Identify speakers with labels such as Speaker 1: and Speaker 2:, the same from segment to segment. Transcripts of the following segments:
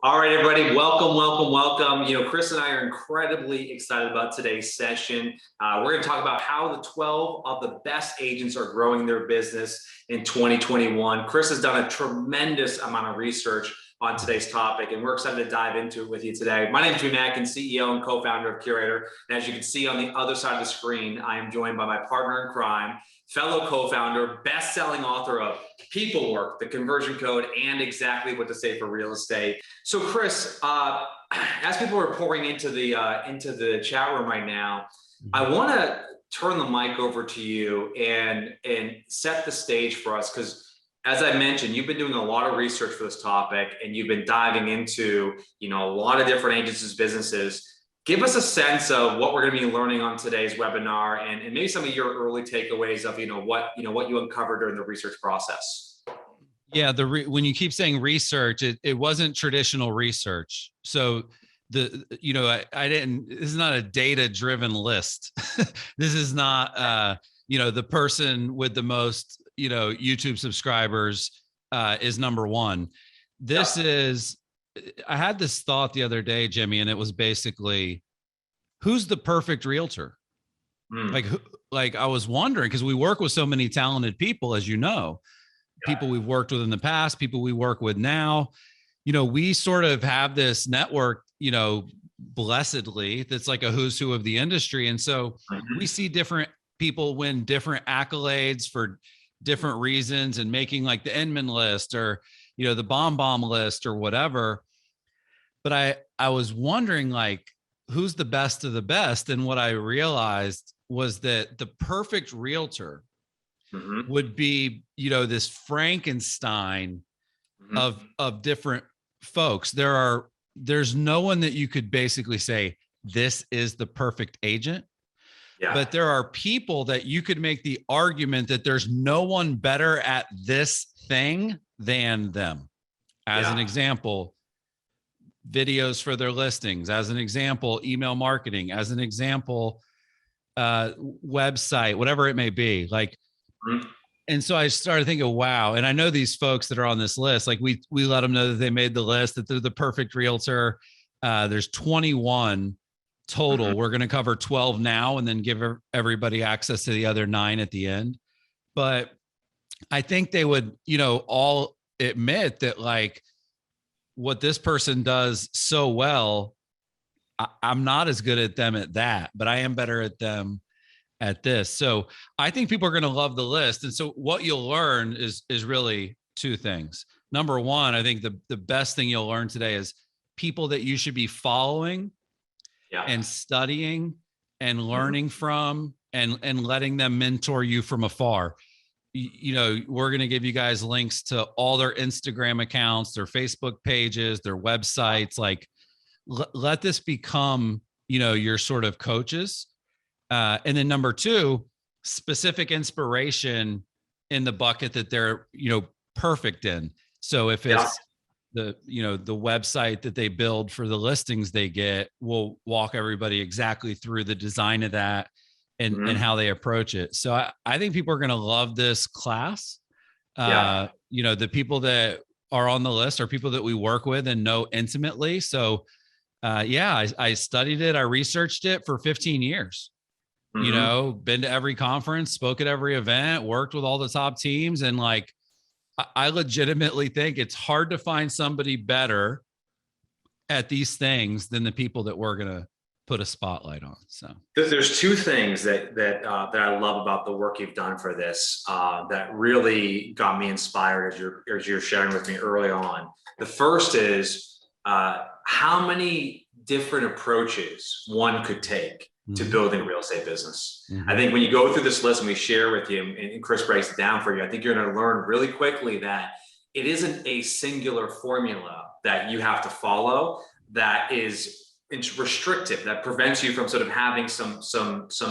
Speaker 1: All right, everybody, welcome. Chris and I are incredibly excited about today's session. We're going to talk about how the 12 of the best agents are growing their business in 2021. Chris has done a tremendous amount of research on today's topic, and we're excited to dive into it with you today. My name is Drew Mackin, CEO and co-founder of Curaytor. And as you can see on the other side of the screen, I am joined by my partner in crime, fellow co-founder, best-selling author of People Work, The Conversion Code, and Exactly What to Say for Real Estate. So Chris, as people are pouring into the chat room right now, I want to turn the mic over to you and set the stage for us, because as I mentioned, you've been doing a lot of research for this topic, and you've been diving into a lot of different agencies' businesses. Give us a sense of what we're going to be learning on today's webinar, and maybe some of your early takeaways of what you uncovered during the research process.
Speaker 2: Yeah, when you keep saying research, it wasn't traditional research. So I didn't. This is not a data-driven list. This is not the person with the most YouTube subscribers is number one. This is. I had this thought the other day, Jimmy, and it was basically, who's the perfect realtor? Like I was wondering, because we work with so many talented people, as you know, people we've worked with in the past, people we work with now. We sort of have this network, blessedly, that's like a who's who of the industry. And so we see different people win different accolades for different reasons, and making like the Inman list or, the bomb list or whatever. But I was wondering, like, who's the best of the best? And what I realized was that the perfect realtor would be, this Frankenstein of different folks. There's no one that you could basically say, this is the perfect agent. Yeah. But there are people that you could make the argument that there's no one better at this thing than them. As an example, videos for their listings. As an example, email marketing. As an example, website, whatever it may be. Like, and so I started thinking, wow. And I know these folks that are on this list, like we let them know that they made the list, that they're the perfect realtor. There's 21 total. We're going to cover 12 now, and then give everybody access to the other 9 at the end. But I think they would, all admit that, like, what this person does so well, I'm not as good at them at that, but I am better at them at this. So I think people are going to love the list. And so what you'll learn is really 2 things. Number one, I think the best thing you'll learn today is people that you should be following and studying and learning from, and letting them mentor you from afar. We're going to give you guys links to all their Instagram accounts, their Facebook pages, their websites. Like, let this become, your sort of coaches. And then number 2, specific inspiration in the bucket that they're, perfect in. So if it's the website that they build for the listings they get, we'll walk everybody exactly through the design of that and how they approach it. So I think people are going to love this class. The people that are on the list are people that we work with and know intimately. So I studied it. I researched it for 15 years. Been to every conference, spoke at every event, worked with all the top teams. And like, I legitimately think it's hard to find somebody better at these things than the people that we're going to put a spotlight on. So
Speaker 1: there's 2 things that I love about the work you've done for this, that really got me inspired as you're sharing with me early on. The first is how many different approaches one could take to building a real estate business. I think when you go through this list and we share with you, and Chris breaks it down for you, I think you're going to learn really quickly that it isn't a singular formula that you have to follow that is restrictive, that prevents you from sort of having some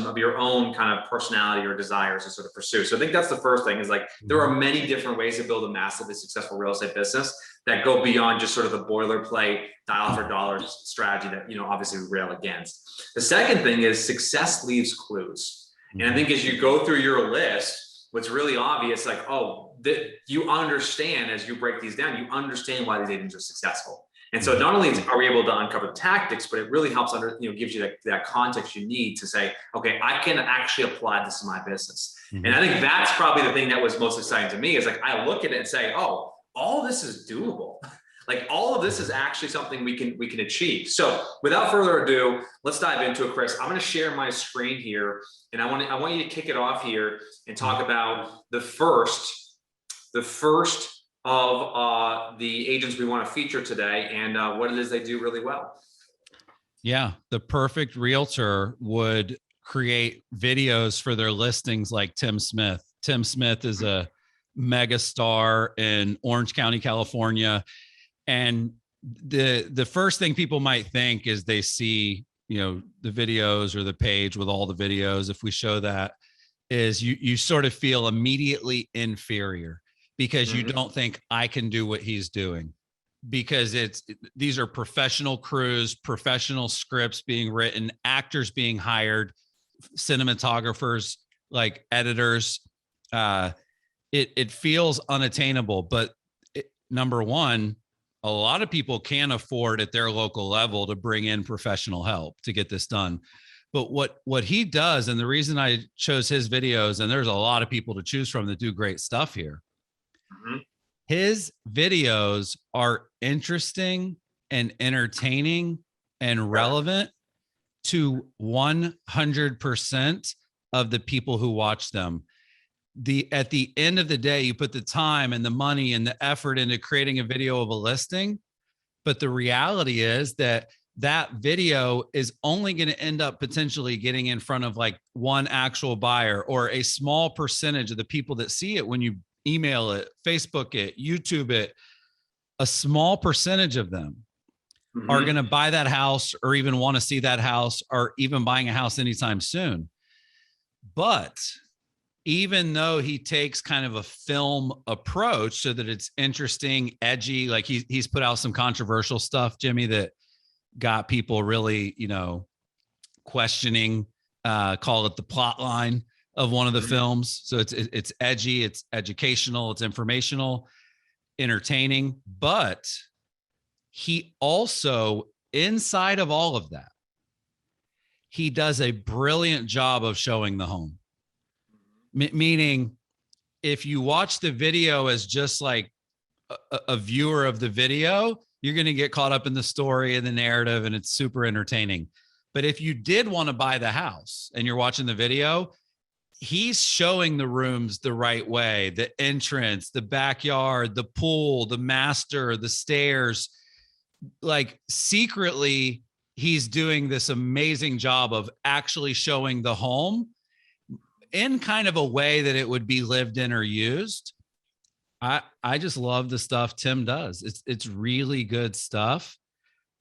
Speaker 1: of your own kind of personality or desires to sort of pursue. So I think that's the first thing, is like, there are many different ways to build a massively successful real estate business that go beyond just sort of the boilerplate dial for dollars strategy that, obviously we rail against. The second thing is success leaves clues. And I think as you go through your list, what's really obvious, like, that you understand, as you break these down, you understand why these agents are successful. And so not only are we able to uncover the tactics, but it really helps gives you that context you need to say, okay, I can actually apply this to my business. And I think that's probably the thing that was most exciting to me is like, I look at it and say, oh, all this is doable. Like all of this is actually something we can achieve. So without further ado, let's dive into it, Chris. I'm going to share my screen here, and I want you to kick it off here and talk about the first of the agents we want to feature today and what it is they do really well.
Speaker 2: Yeah, the perfect realtor would create videos for their listings like Tim Smith. Tim Smith is a mega star in Orange County, California. And the first thing people might think is they see, the videos or the page with all the videos. If we show that, is you sort of feel immediately inferior because you don't think I can do what he's doing, because these are professional crews, professional scripts being written, actors being hired, cinematographers, like editors. It feels unattainable, but number one, a lot of people can afford at their local level to bring in professional help to get this done. But what he does, and the reason I chose his videos, and there's a lot of people to choose from that do great stuff here. His videos are interesting and entertaining and relevant to 100% of the people who watch them. At the end of the day, you put the time and the money and the effort into creating a video of a listing. But the reality is that video is only going to end up potentially getting in front of like one actual buyer, or a small percentage of the people that see it when you email it, Facebook it, YouTube it. A small percentage of them are going to buy that house or even want to see that house or even buying a house anytime soon. But even though he takes kind of a film approach so that it's interesting, edgy, like he's put out some controversial stuff, Jimmy, that got people really, questioning, call it the plot line of one of the films. So it's edgy, it's educational, it's informational, entertaining, but he also, inside of all of that, he does a brilliant job of showing the home. Meaning, if you watch the video as just like a viewer of the video, you're going to get caught up in the story and the narrative, and it's super entertaining. But if you did want to buy the house and you're watching the video, he's showing the rooms the right way, the entrance, the backyard, the pool, the master, the stairs. Like secretly, he's doing this amazing job of actually showing the home in kind of a way that it would be lived in or used. I just love the stuff Tim does. It's really good stuff.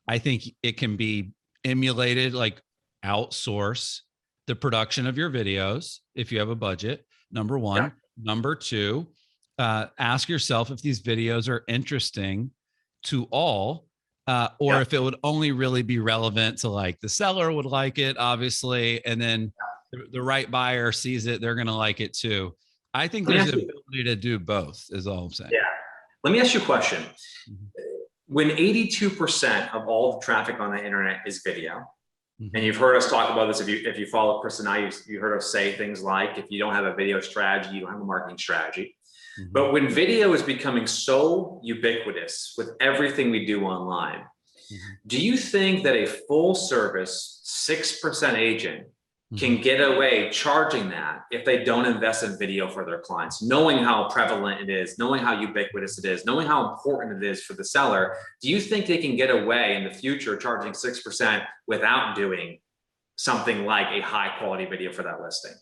Speaker 2: I think it can be emulated, like outsource the production of your videos if you have a budget, number one. Yeah. Number two, ask yourself if these videos are interesting to all, or if it would only really be relevant to like the seller would like it, obviously, and then the right buyer sees it, they're going to like it too. I think there's the ability to do both, is all I'm saying. Yeah.
Speaker 1: Let me ask you a question. When 82% of all the traffic on the internet is video, and you've heard us talk about this, if you follow Chris and I, you heard us say things like, if you don't have a video strategy, you don't have a marketing strategy. But when video is becoming so ubiquitous with everything we do online, do you think that a full service 6% agent can get away charging that if they don't invest in video for their clients, knowing how prevalent it is, knowing how ubiquitous it is, knowing how important it is for the seller? Do you think they can get away in the future charging 6% without doing something like a high quality video for that listing?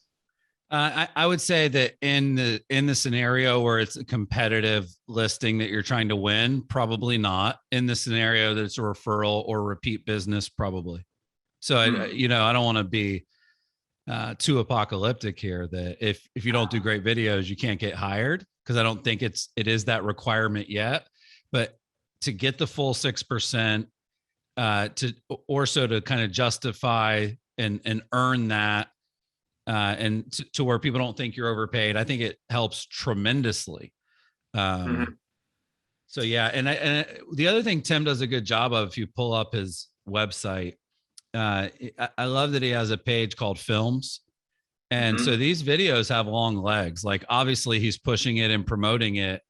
Speaker 2: I would say that in the scenario where it's a competitive listing that you're trying to win, probably not. In the scenario that it's a referral or repeat business, probably. So I don't want to be too apocalyptic here, that if you don't do great videos, you can't get hired, because I don't think it is that requirement yet. But to get the full 6%, to kind of justify and earn that, and to where people don't think you're overpaid, I think it helps tremendously. So yeah, the other thing Tim does a good job of, if you pull up his website, I love that he has a page called Films. And so these videos have long legs. Like obviously he's pushing it and promoting it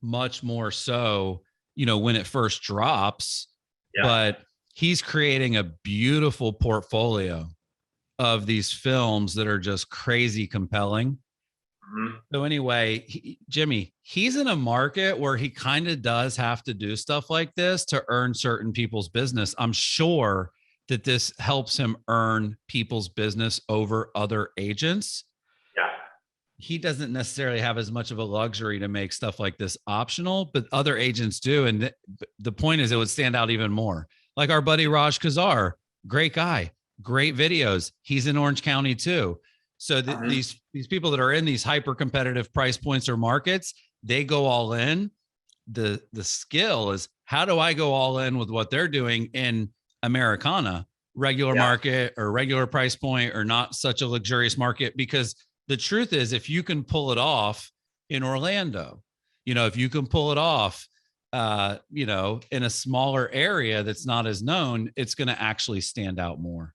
Speaker 2: much more so, when it first drops, but he's creating a beautiful portfolio of these films that are just crazy compelling. So anyway, Jimmy, he's in a market where he kind of does have to do stuff like this to earn certain people's business. I'm sure that this helps him earn people's business over other agents.
Speaker 1: Yeah.
Speaker 2: He doesn't necessarily have as much of a luxury to make stuff like this optional, but other agents do. And the point is, it would stand out even more. Like our buddy Raj Kazar, great guy, great videos. He's in Orange County too. So these people that are in these hyper competitive price points or markets, they go all in. The skill is, how do I go all in with what they're doing in Americana, regular market or regular price point, or not such a luxurious market? Because the truth is, if you can pull it off in Orlando, if you can pull it off, in a smaller area that's not as known, it's going to actually stand out more.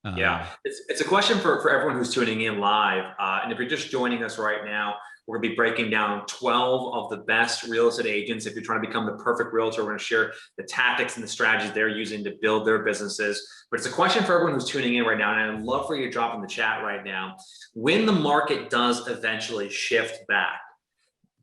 Speaker 1: It's a question for everyone who's tuning in live. And if you're just joining us right now, we're going to be breaking down 12 of the best real estate agents. If you're trying to become the perfect realtor, we're going to share the tactics and the strategies they're using to build their businesses. But it's a question for everyone who's tuning in right now. And I'd love for you to drop in the chat right now. When the market does eventually shift back,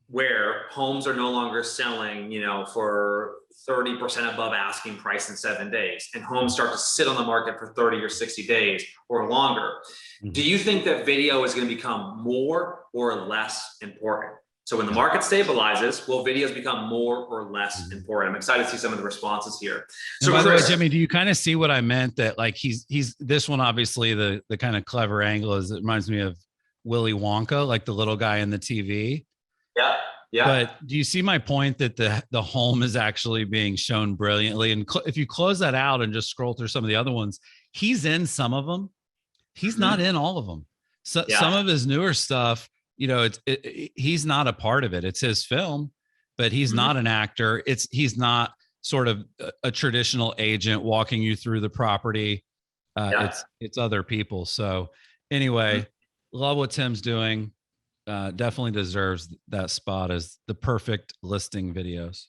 Speaker 1: where homes are no longer selling, for 30% above asking price in 7 days, and homes start to sit on the market for 30 or 60 days or longer. Do you think that video is going to become more or less important? So when the market stabilizes, will videos become more or less important? I'm excited to see some of the responses here. So
Speaker 2: by the way, Jimmy, do you kind of see what I meant? That like he's this one, obviously the kind of clever angle is, it reminds me of Willy Wonka, like the little guy in the TV.
Speaker 1: Yeah. Yeah.
Speaker 2: But do you see my point that the home is actually being shown brilliantly? And if you close that out and just scroll through some of the other ones, he's in some of them. He's not in all of them. So some of his newer stuff, he's not a part of it. It's his film, but he's not an actor. He's not sort of a traditional agent walking you through the property. It's other people. So anyway, love what Tim's doing. Definitely deserves that spot as the perfect listing videos.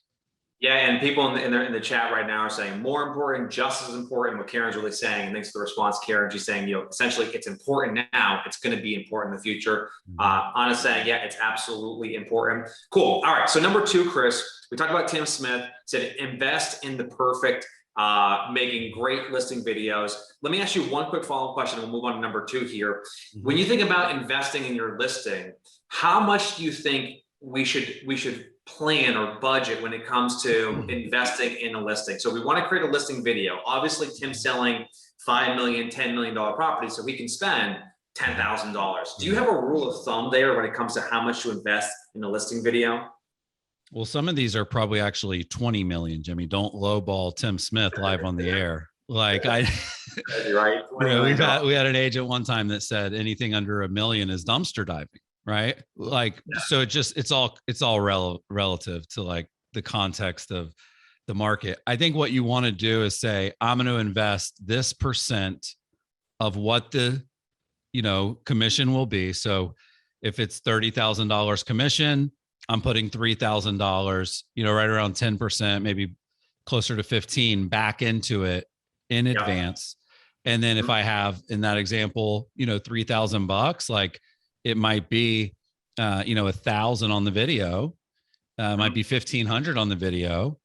Speaker 1: Yeah, and people in the chat right now are saying more important, just as important. What Karen's really saying, and thanks for the response, Karen. She's saying, essentially, it's important now. It's going to be important in the future. Anna's saying, yeah, it's absolutely important. Cool. All right. So number 2, Chris, we talked about Tim Smith. Said invest in the perfect, making great listing videos. Let me ask you one quick follow-up question, and we'll move on to number 2 here. When you think about investing in your listing, how much do you think we should plan or budget when it comes to investing in a listing? So we want to create a listing video. Obviously, Tim's selling $5 million, $10 million properties, so we can spend $10,000. Do you have a rule of thumb there when it comes to how much to invest in a listing video?
Speaker 2: Well, some of these are probably actually 20 million, Jimmy. Don't lowball Tim Smith live on the air. Like
Speaker 1: You're right.
Speaker 2: We had an agent one time that said anything under $1 million is dumpster diving. Right. Like, so it's all relative to like the context of the market. I think what you want to do is say, I'm going to invest this percent of what the, commission will be. So if it's $30,000 commission, I'm putting $3,000, right around 10%, maybe closer to 15 back into it in advance. And then if I have in that example, $3,000, like, it might be, 1,000 on the video, might be 1,500 on the video.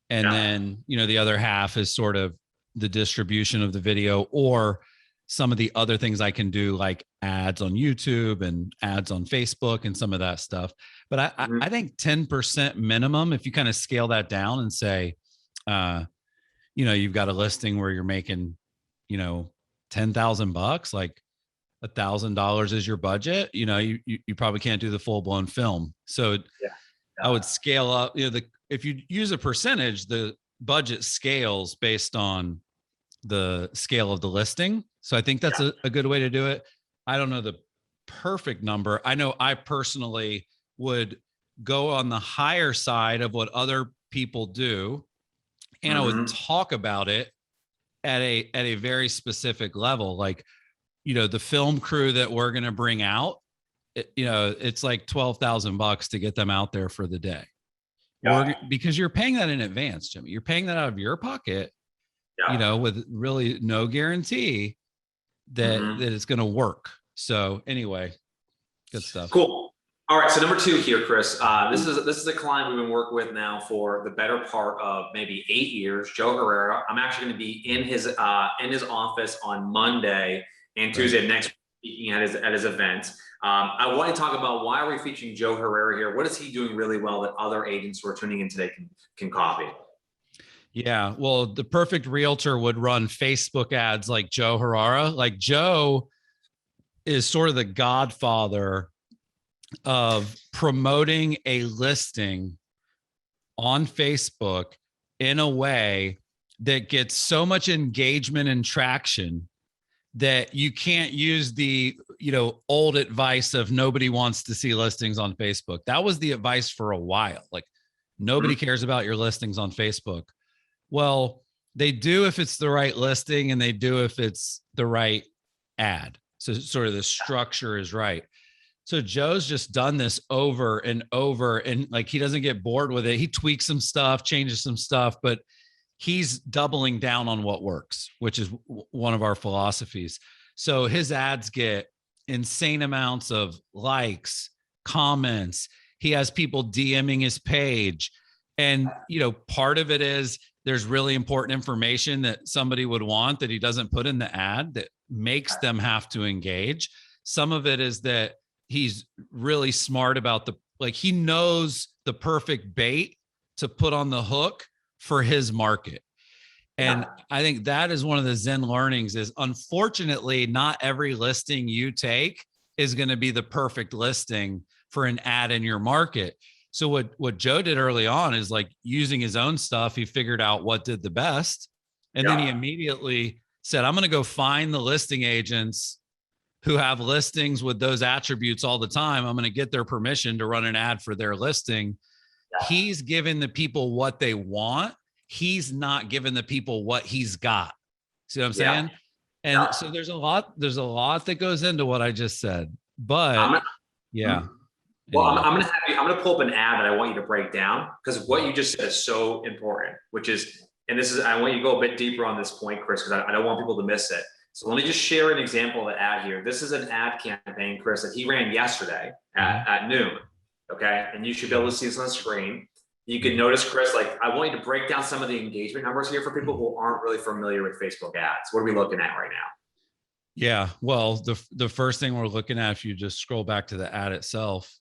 Speaker 2: And then, the other half is sort of the distribution of the video, or some of the other things I can do, like ads on YouTube and ads on Facebook and some of that stuff. But I think 10% minimum, if you kind of scale that down and say, you've got a listing where you're making, $10,000, like, $1,000 is your budget, you probably can't do the full blown film. So I would scale up, if you use a percentage, the budget scales based on the scale of the listing. So I think that's a good way to do it. I don't know the perfect number. I know I personally would go on the higher side of what other people do, and I would talk about it at a very specific level. Like, the film crew that we're going to bring out, it's like $12,000 to get them out there for the day. Because you're paying that in advance, Jimmy. You're paying that out of your pocket, with really no guarantee that it's going to work. So anyway, good stuff.
Speaker 1: Cool. All right. So number 2 here, Chris. This is a client we've been working with now for the better part of maybe 8 years. Joe Herrera. I'm actually going to be in his office on Monday and Tuesday next week, speaking at his event. I want to talk about why are we featuring Joe Herrera here? What is he doing really well that other agents who are tuning in today can copy?
Speaker 2: Yeah, well, the perfect realtor would run Facebook ads like Joe Herrera. Like, Joe is sort of the godfather of promoting a listing on Facebook in a way that gets so much engagement and traction that you can't use the, old advice of nobody wants to see listings on Facebook. That was the advice for a while. Like, nobody cares about your listings on Facebook. Well, they do if it's the right listing, and they do if it's the right ad. So sort of the structure is right. So Joe's just done this over and over, and like, he doesn't get bored with it. He tweaks some stuff, changes some stuff, but he's doubling down on what works, which is one of our philosophies. So his ads get insane amounts of likes, comments. He has people DMing his page. And, part of it is there's really important information that somebody would want that he doesn't put in the ad that makes them have to engage. Some of it is that he's really smart about he knows the perfect bait to put on the hook for his market. And I think that is one of the Zen learnings is, unfortunately, not every listing you take is going to be the perfect listing for an ad in your market. So what Joe did early on is, like, using his own stuff, he figured out what did the best. And then he immediately said, I'm going to go find the listing agents who have listings with those attributes all the time. I'm going to get their permission to run an ad for their listing. He's giving the people what they want. He's not giving the people what he's got. See what I'm saying? And so there's a lot that goes into what I just said, but
Speaker 1: Well, I'm going to pull up an ad that I want you to break down, because what you just said is so important, which is, I want you to go a bit deeper on this point, Chris, because I don't want people to miss it. So let me just share an example of the ad here. This is an ad campaign, Chris, that he ran yesterday at noon. Okay. And you should be able to see this on the screen. You can notice, Chris, I want you to break down some of the engagement numbers here for people who aren't really familiar with Facebook ads. What are we looking at right now?
Speaker 2: Yeah. Well, the first thing we're looking at, if you just scroll back to the ad itself,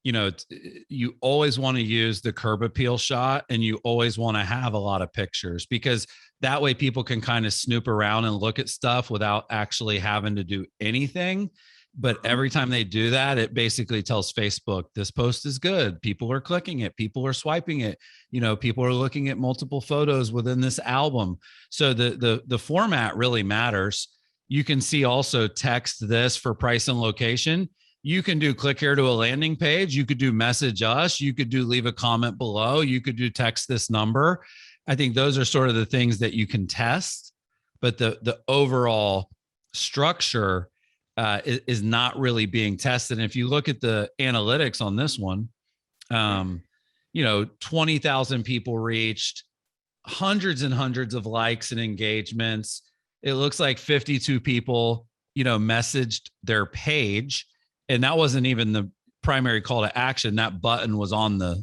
Speaker 2: you always want to use the curb appeal shot, and you always want to have a lot of pictures, because that way people can kind of snoop around and look at stuff without actually having to do anything. But every time they do that, it basically tells Facebook, this post is good. People are clicking it. People are swiping it. People are looking at multiple photos within this album. So the format really matters. You can see also text this for price and location. You can do click here to a landing page. You could do message us. You could do leave a comment below. You could do text this number. I think those are sort of the things that you can test, but the overall structure is not really being tested. And if you look at the analytics on this one, 20,000 people reached, hundreds and hundreds of likes and engagements. It looks like 52 people, messaged their page. And that wasn't even the primary call to action. That button was on the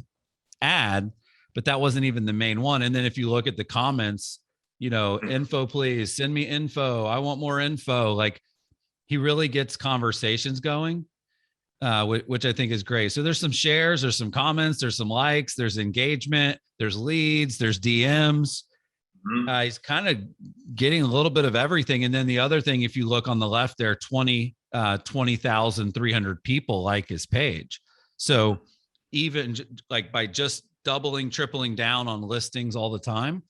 Speaker 2: ad, but that wasn't even the main one. And then if you look at the comments, info, please send me info. I want more info. Like, he really gets conversations going, which I think is great. So there's some shares, there's some comments, there's some likes, there's engagement, there's leads, there's DMs. He's kind of getting a little bit of everything. And then the other thing, if you look on the left there, 20,300 people like his page. So even by just doubling, tripling down on listings all the time,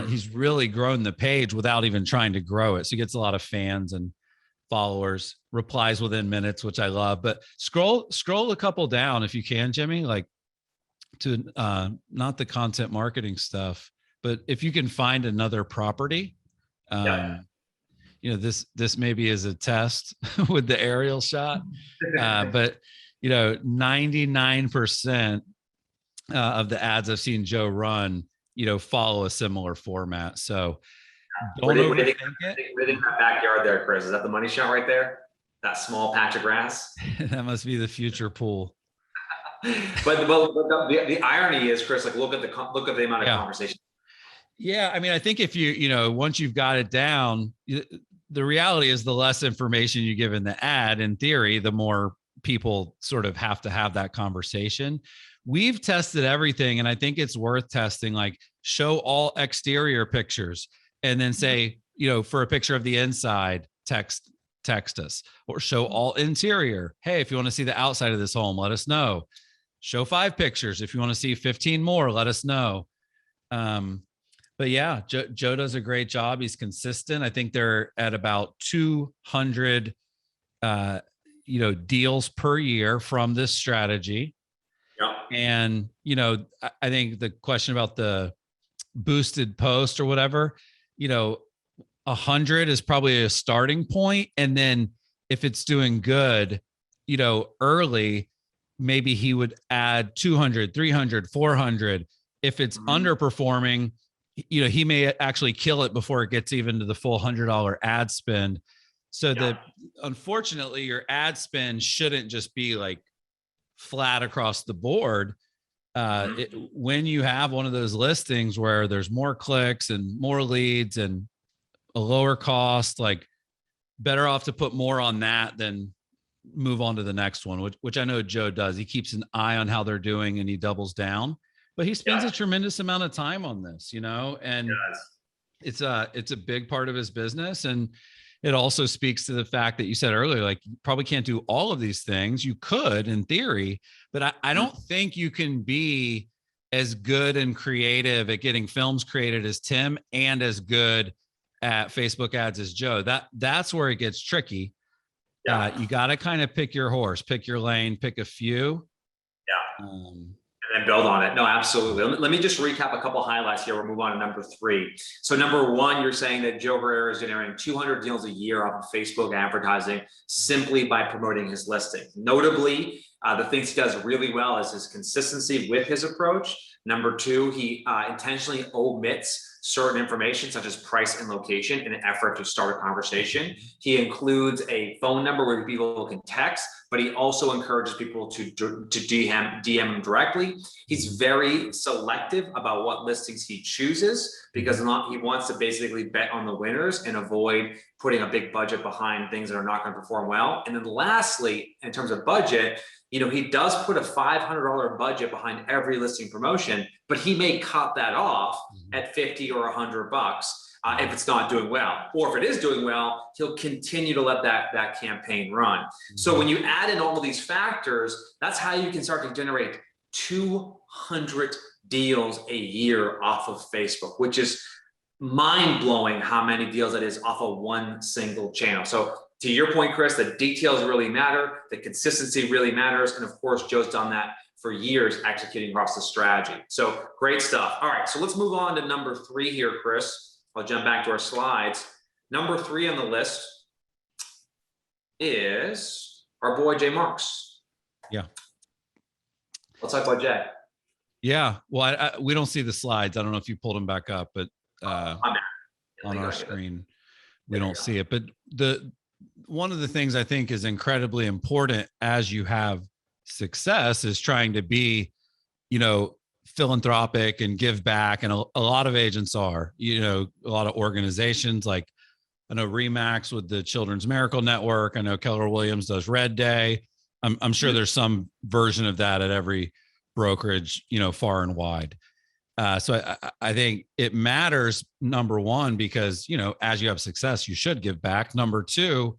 Speaker 2: he's really grown the page without even trying to grow it. So he gets a lot of fans and followers, replies within minutes, which I love. But scroll a couple down if you can, Jimmy. to not the content marketing stuff, but if you can find another property, this maybe is a test with the aerial shot, but 99% of the ads I've seen Joe run, follow a similar format. So don't overthink it.
Speaker 1: Where do you think that backyard there, Chris? Is that the money shot right there? That small patch of grass?
Speaker 2: That must be the future pool.
Speaker 1: But the irony is, Chris, like look at the amount of conversation.
Speaker 2: Yeah, I mean, I think if once you've got it down, the reality is the less information you give in the ad, in theory, the more people sort of have to have that conversation. We've tested everything, and I think it's worth testing. Like, show all exterior pictures, and then say, for a picture of the inside, text us, or show all interior. Hey, if you want to see the outside of this home, let us know. Show 5 pictures. If you want to see 15 more, let us know. But yeah, Joe does a great job. He's consistent. I think they're at about 200, deals per year from this strategy.
Speaker 1: Yeah.
Speaker 2: And, I think the question about the boosted post or whatever, 100 is probably a starting point. And then if it's doing good, early, maybe he would add 200, 300, 400. If it's underperforming, he may actually kill it before it gets even to the full $100 ad spend. So that, unfortunately, your ad spend shouldn't just be like flat across the board. When you have one of those listings where there's more clicks and more leads and a lower cost, like, better off to put more on that than move on to the next one, which I know Joe does. He keeps an eye on how they're doing and he doubles down, but he spends a tremendous amount of time on this, and it's a big part of his business. And it also speaks to the fact that you said earlier, like, you probably can't do all of these things. You could in theory, but I don't think you can be as good and creative at getting films created as Tim and as good at Facebook ads as Joe. That's where it gets tricky. You got to kind of pick your horse, pick your lane, pick a few.
Speaker 1: And then build on it. No, absolutely. Let me just recap a couple highlights here. We'll move on to number 3. So number 1, you're saying that Joe Herrera is generating 200 deals a year off of Facebook advertising simply by promoting his listing. Notably, the things he does really well is his consistency with his approach. Number 2, he intentionally omits certain information such as price and location in an effort to start a conversation. He includes a phone number where people can text, but he also encourages people to DM him directly. He's very selective about what listings he chooses because he wants to basically bet on the winners and avoid putting a big budget behind things that are not going to perform well. And then lastly, in terms of budget, he does put a $500 budget behind every listing promotion, but he may cut that off at 50 or $100 if it's not doing well. Or if it is doing well, he'll continue to let that campaign run. So when you add in all of these factors, that's how you can start to generate 200 deals a year off of Facebook, which is mind-blowing how many deals that is off of one single channel. So to your point, Chris, the details really matter, the consistency really matters, and of course, Joe's done that for years executing across the strategy. So great stuff. All right, so let's move on to number 3 here, Chris. I'll jump back to our slides. Number 3 on the list is our boy, Jay Marks.
Speaker 2: Yeah.
Speaker 1: Let's talk about Jay.
Speaker 2: Yeah, well, we don't see the slides. I don't know if you pulled them back up, but on our screen, we don't see it. But one of the things I think is incredibly important as you have success is trying to be, philanthropic and give back. And a lot of agents are, a lot of organizations, like I know Remax with the Children's Miracle Network. I know Keller Williams does Red Day. I'm sure there's some version of that at every brokerage, far and wide. So I think it matters, number 1, because, as you have success, you should give back. Number 2,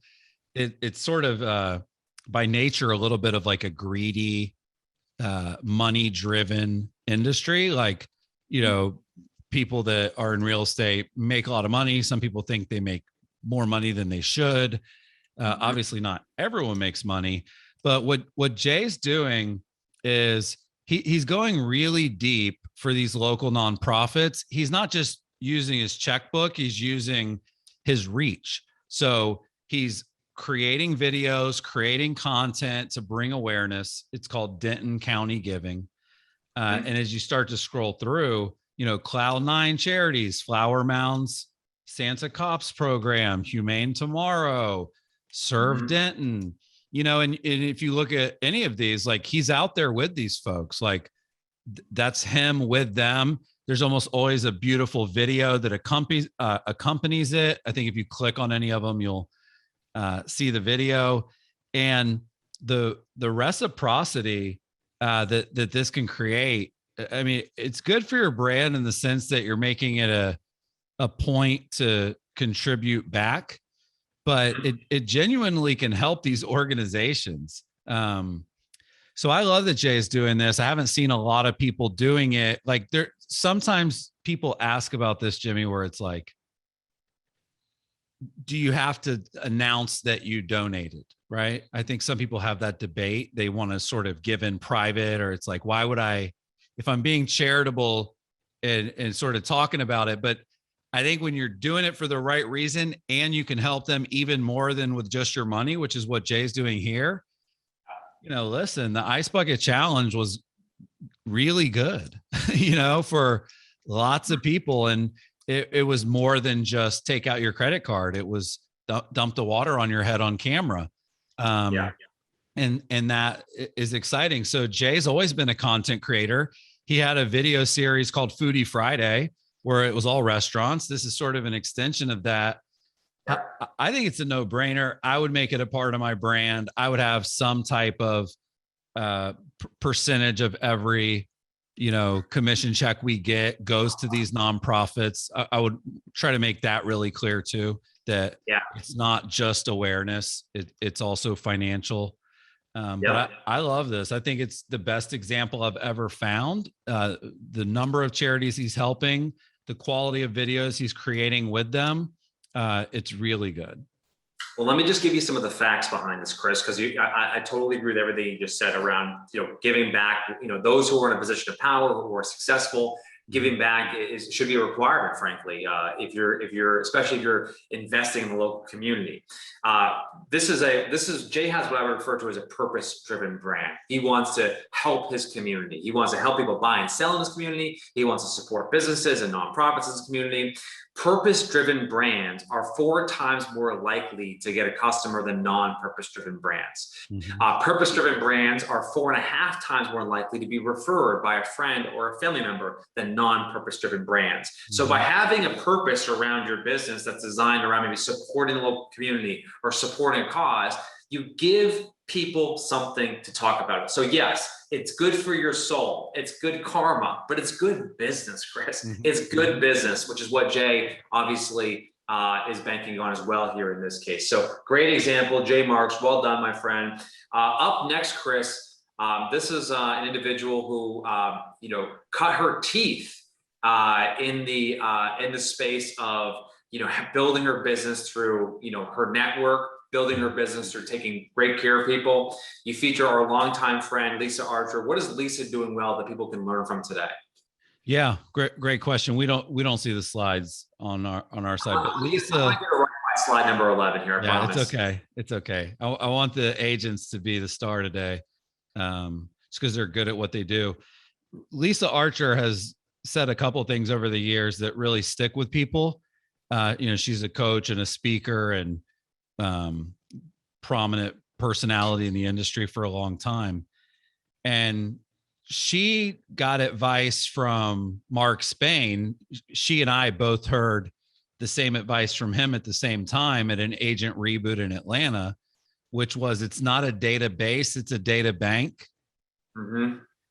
Speaker 2: it's sort of by nature a little bit of like a greedy, money-driven industry. Like, people that are in real estate make a lot of money. Some people think they make more money than they should. Obviously, not everyone makes money, but what Jay's doing is he's going really deep for these local nonprofits. He's not just using his checkbook, he's using his reach. So he's creating videos, creating content to bring awareness. It's called Denton County Giving. And as you start to scroll through, Cloud9 Charities, Flower Mounds, Santa Cops Program, Humane Tomorrow, Serve Denton, and if you look at any of these, like he's out there with these folks, like that's him with them. There's almost always a beautiful video that accompanies it. I think if you click on any of them, you'll see the video, and the reciprocity that this can create. I mean, it's good for your brand in the sense that you're making it a point to contribute back, but it genuinely can help these organizations. So I love that Jay is doing this. I haven't seen a lot of people doing it. Like sometimes people ask about this, Jimmy, where it's like, do you have to announce that you donated? Right. I think some people have that debate. They want to sort of give in private, or it's like, why would I, if I'm being charitable and sort of talking about it? But I think when you're doing it for the right reason and you can help them even more than with just your money, which is what Jay's doing here. Listen, the Ice Bucket Challenge was really good, for lots of people. And it was more than just take out your credit card. It was dump the water on your head on camera. And that is exciting. So Jay's always been a content creator. He had a video series called Foodie Friday, where it was all restaurants. This is sort of an extension of that. I think it's a no-brainer. I would make it a part of my brand. I would have some type of percentage of every, commission check we get goes to these nonprofits. I would try to make that really clear too, that it's not just awareness. It's also financial. But I love this. I think it's the best example I've ever found. The number of charities he's helping, the quality of videos he's creating with them. It's really good.
Speaker 1: Well, let me just give you some of the facts behind this, Chris, because I totally agree with everything you just said around, giving back, those who are in a position of power, who are successful. Giving back should be a requirement, frankly, especially if you're investing in the local community. Jay has what I would refer to as a purpose-driven brand. He wants to help his community. He wants to help people buy and sell in his community. He wants to support businesses and nonprofits in his community. Purpose-driven brands are 4 times more likely to get a customer than non-purpose-driven brands. Purpose-driven brands are 4.5 times more likely to be referred by a friend or a family member than non-purpose-driven brands. So by having a purpose around your business that's designed around maybe supporting the local community or supporting a cause, you give people something to talk about. So yes, it's good for your soul. It's good karma, but it's good business, Chris. It's good business, which is what Jay obviously is banking on as well here in this case. So great example, Jay Marks. Well done, my friend. Up next, Chris, this is an individual who, cut her teeth in the space of, building her business through, her network, building her business through taking great care of people. You feature our longtime friend, Lisa Archer. What is Lisa doing well that people can learn from today?
Speaker 2: Yeah, great question. We don't see the slides on our side, but Lisa,
Speaker 1: I'm going to write my slide number 11 here. I promise.
Speaker 2: It's okay. I want the agents to be the star today, just because they're good at what they do. Lisa Archer has said a couple of things over the years that really stick with people. She's a coach and a speaker and prominent personality in the industry for a long time. And she got advice from Mark Spain. She and I both heard the same advice from him at the same time at an agent reboot in Atlanta, which was, it's not a database, it's a data bank.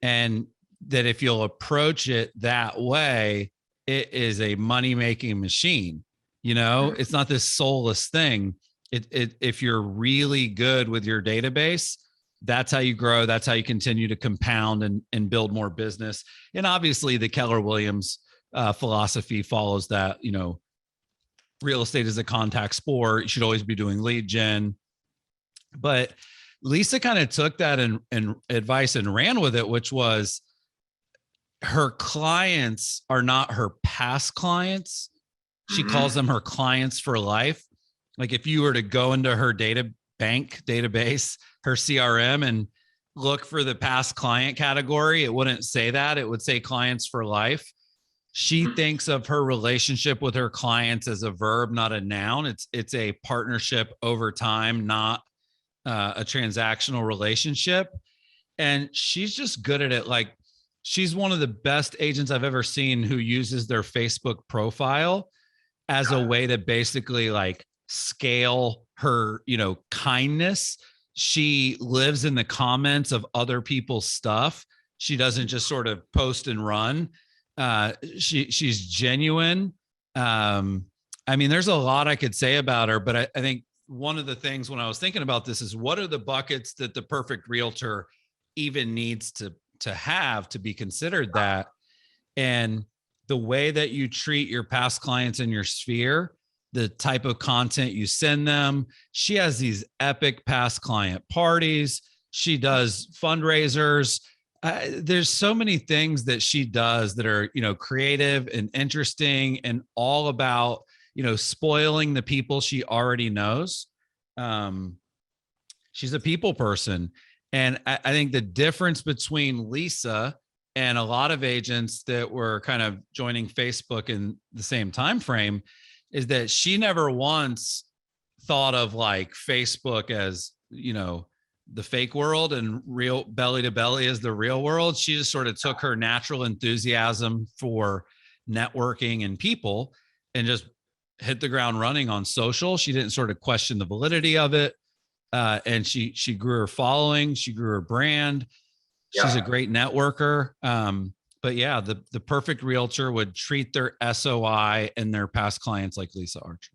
Speaker 2: And that if you'll approach it that way, it is a money-making machine. It's not this soulless thing. If you're really good with your database, that's how you grow. That's how you continue to compound and build more business. And obviously the Keller Williams philosophy follows that, real estate is a contact sport. You should always be doing lead gen. But Lisa kind of took that and advice and ran with it, which was her clients are not her past clients. She calls them her clients for life. Like if you were to go into her database, her CRM, and look for the past client category, it wouldn't say that. It would say clients for life. She thinks of her relationship with her clients as a verb, not a noun. It's a partnership over time, not a transactional relationship. And she's just good at it. Like she's one of the best agents I've ever seen who uses their Facebook profile as a way to basically like scale her, kindness. She lives in the comments of other people's stuff. She doesn't just sort of post and run. She's genuine. There's a lot I could say about her, but I think one of the things when I was thinking about this is what are the buckets that the perfect realtor even needs to have to be considered that. And the way that you treat your past clients in your sphere, the type of content you send them. She has these epic past client parties. She does fundraisers. There's so many things that she does that are, creative and interesting and all about, spoiling the people she already knows. She's a people person. And I think the difference between Lisa and a lot of agents that were kind of joining Facebook in the same time frame is that she never once thought of like Facebook as, the fake world and real belly to belly is the real world. She just sort of took her natural enthusiasm for networking and people and just hit the ground running on social. She didn't sort of question the validity of it. And she grew her following, she grew her brand. She's a great networker. But yeah, the perfect realtor would treat their SOI and their past clients like Lisa Archer.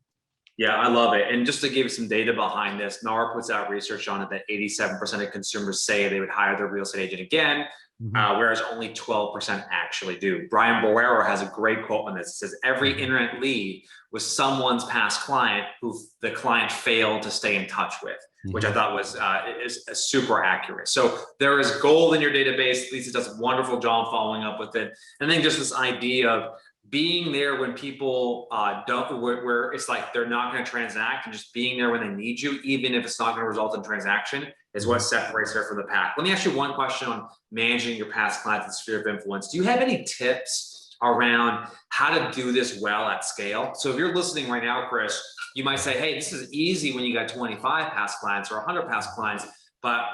Speaker 1: Yeah, I love it. And just to give you some data behind this, NAR puts out research on it that 87% of consumers say they would hire their real estate agent again, whereas only 12% actually do. Brian Borrero has a great quote on this. It says, every internet lead was someone's past client who the client failed to stay in touch with, which I thought was is super accurate. So there is gold in your database. Lisa does a wonderful job following up with it. And then just this idea of being there when people where it's like they're not going to transact, and just being there when they need you, even if it's not going to result in transaction, is what separates her from the pack. Let me ask you one question on managing your past clients and sphere of influence. Do you have any tips around how to do this well at scale? So if you're listening right now, Chris, you might say, hey, this is easy when you got 25 past clients or 100 past clients, but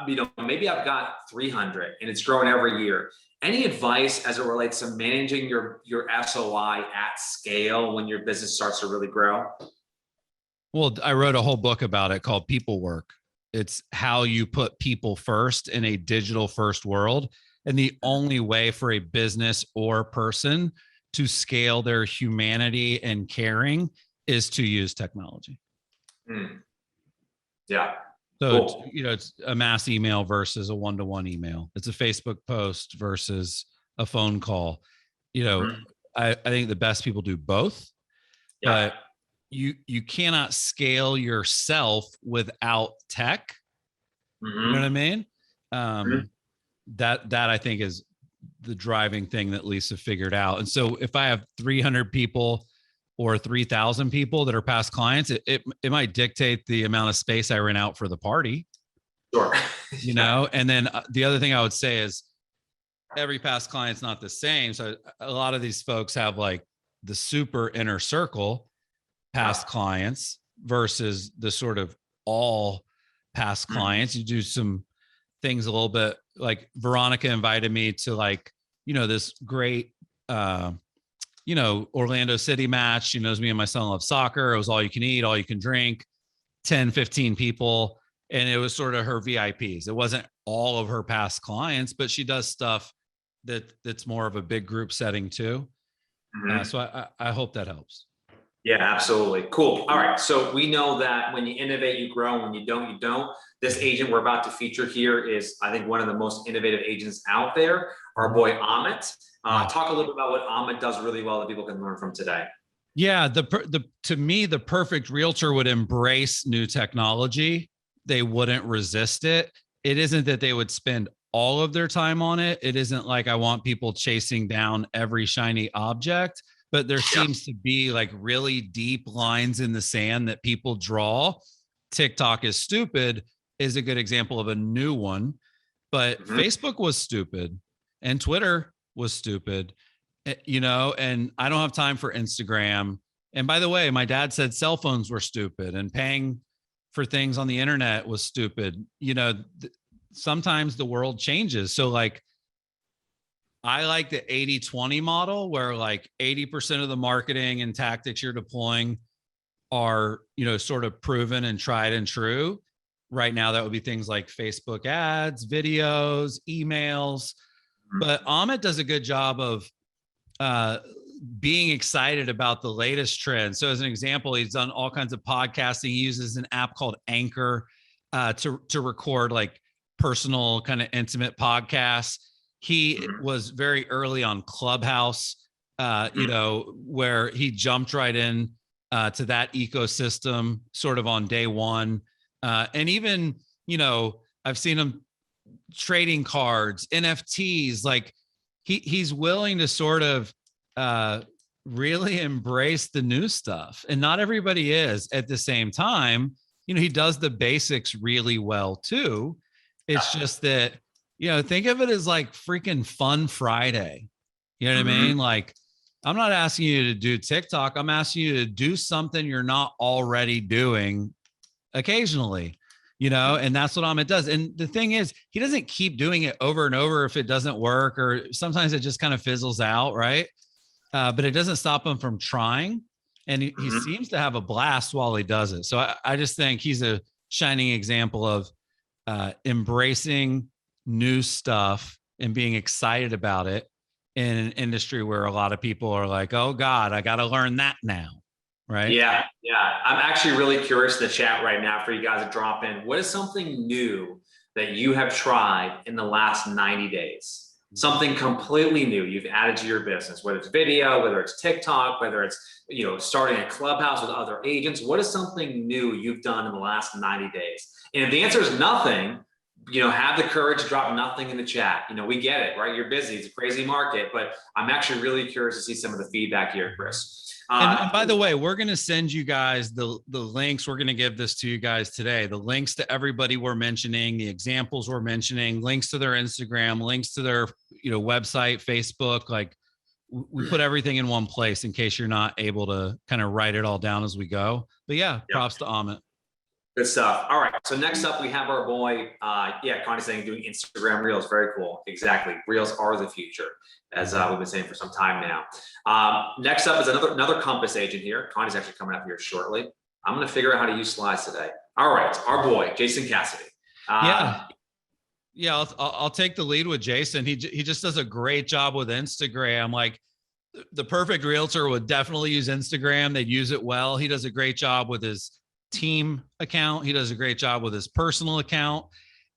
Speaker 1: maybe I've got 300 and it's growing every year. Any advice as it relates to managing your SOI at scale when your business starts to really grow?
Speaker 2: Well, I wrote a whole book about it called People Work. It's how you put people first in a digital first world. And the only way for a business or person to scale their humanity and caring is to use technology.
Speaker 1: Yeah.
Speaker 2: So,
Speaker 1: cool.
Speaker 2: it's a mass email versus a one-to-one email. It's a Facebook post versus a phone call. I think the best people do both, but you cannot scale yourself without tech. You know what I mean? That I think is the driving thing that Lisa figured out. And so if I have 300 people or 3,000 people that are past clients, it might dictate the amount of space I rent out for the party.
Speaker 1: Sure.
Speaker 2: And then the other thing I would say is every past client's not the same. So a lot of these folks have like the super inner circle past clients versus the sort of all past clients. You do some things a little bit like Veronica invited me to this great, Orlando City match. She knows me and my son love soccer. It was all you can eat, all you can drink, 10, 15 people. And it was sort of her VIPs. It wasn't all of her past clients, but she does stuff that's more of a big group setting too. So I hope that helps.
Speaker 1: Yeah, absolutely. Cool. All right. So we know that when you innovate, you grow. When you don't, you don't. This agent we're about to feature here is, I think, one of the most innovative agents out there, our boy Amit. Talk a little bit about what Amit does really well that people can learn from today.
Speaker 2: Yeah, to me, the perfect realtor would embrace new technology. They wouldn't resist it. it isn't that they would spend all of their time on it. It isn't like I want people chasing down every shiny object, but there seems to be like really deep lines in the sand that people draw. TikTok is stupid is a good example of a new one, but Facebook was stupid and Twitter was stupid, and I don't have time for Instagram. And by the way, my dad said cell phones were stupid and paying for things on the internet was stupid. Sometimes the world changes. So like, I like the 80-20 model where like 80% of the marketing and tactics you're deploying are, sort of proven and tried and true. Right now, that would be things like Facebook ads, videos, emails. But Amit does a good job of being excited about the latest trends. So as an example, he's done all kinds of podcasting. He uses an app called Anchor to record like personal kind of intimate podcasts. He was very early on Clubhouse, where he jumped right in to that ecosystem sort of on day one. And even, I've seen him trading cards, NFTs, like he's willing to sort of really embrace the new stuff. And not everybody is at the same time. He does the basics really well too. It's just that, think of it as like freaking Fun Friday. You know what I mean? Like, I'm not asking you to do TikTok. I'm asking you to do something you're not already doing occasionally, and that's what Amit does. And the thing is, he doesn't keep doing it over and over if it doesn't work, or sometimes it just kind of fizzles out, right? But it doesn't stop him from trying. And he seems to have a blast while he does it. So I just think he's a shining example of embracing new stuff and being excited about it in an industry where a lot of people are like, oh God, I got to learn that now. Right.
Speaker 1: Yeah. I'm actually really curious in the chat right now for you guys to drop in. What is something new that you have tried in the last 90 days? Something completely new you've added to your business, whether it's video, whether it's TikTok, whether it's, starting a clubhouse with other agents. What is something new you've done in the last 90 days? And if the answer is nothing, have the courage to drop nothing in the chat. We get it, right? You're busy. It's a crazy market, but I'm actually really curious to see some of the feedback here, Chris.
Speaker 2: And by the way, we're going to send you guys the links. We're going to give this to you guys today. The links to everybody we're mentioning, the examples we're mentioning, links to their Instagram, links to their website, Facebook. Like we put everything in one place in case you're not able to kind of write it all down as we go. But props to Amit.
Speaker 1: Good stuff. All right. So next up, we have our boy. Connie's saying doing Instagram Reels. Very cool. Exactly. Reels are the future, as we've been saying for some time now. Next up is another Compass agent here. Connie's actually coming up here shortly. I'm going to figure out how to use slides today. All right. Our boy, Jason Cassidy.
Speaker 2: I'll take the lead with Jason. He just does a great job with Instagram. Like the perfect realtor would definitely use Instagram. They'd use it well. He does a great job with his team account. He does a great job with his personal account.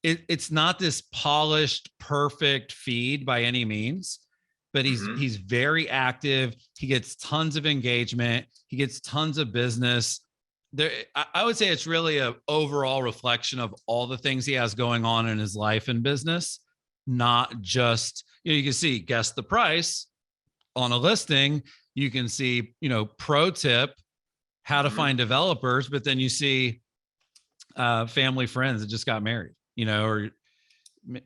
Speaker 2: It's not this polished, perfect feed by any means, but he's very active. He gets tons of engagement. He gets tons of business. I would say it's really an overall reflection of all the things he has going on in his life and business, not just, you can see guess the price on a listing. You can see, pro tip, how to find developers, but then you see family friends that just got married, or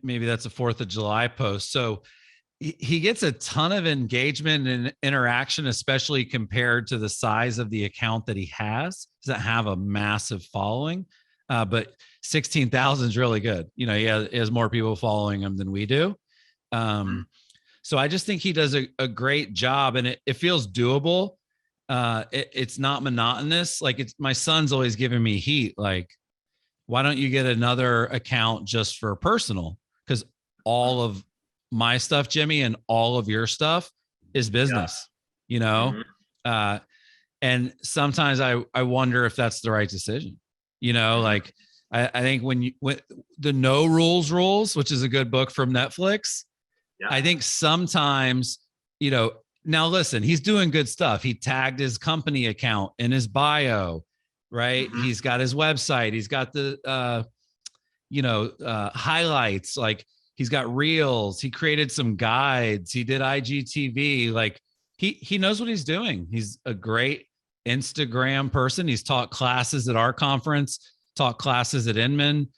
Speaker 2: maybe that's a 4th of July post. So he gets a ton of engagement and interaction, especially compared to the size of the account that he has. Doesn't have a massive following, but 16,000 is really good. He has more people following him than we do. So I just think he does a great job, and it feels doable. It's not monotonous. Like my son's always giving me heat. Like, why don't you get another account just for personal? Because all of my stuff, Jimmy, and all of your stuff is business, and sometimes I wonder if that's the right decision. Like I think when the No Rules, which is a good book from Netflix, I think sometimes, now listen, he's doing good stuff. He tagged his company account in his bio, right? He's got his website. He's got the, highlights. Like he's got reels. He created some guides. He did IGTV. Like he knows what he's doing. He's a great Instagram person. He's taught classes at our conference, taught classes at Inman.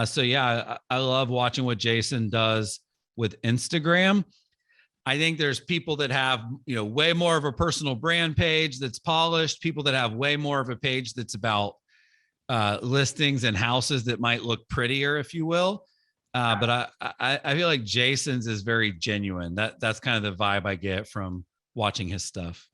Speaker 2: So yeah, I love watching what Jason does with Instagram. I think there's people that have, way more of a personal brand page that's polished, people that have way more of a page that's about listings and houses that might look prettier, if you will. But I feel like Jason's is very genuine. That's kind of the vibe I get from watching his stuff.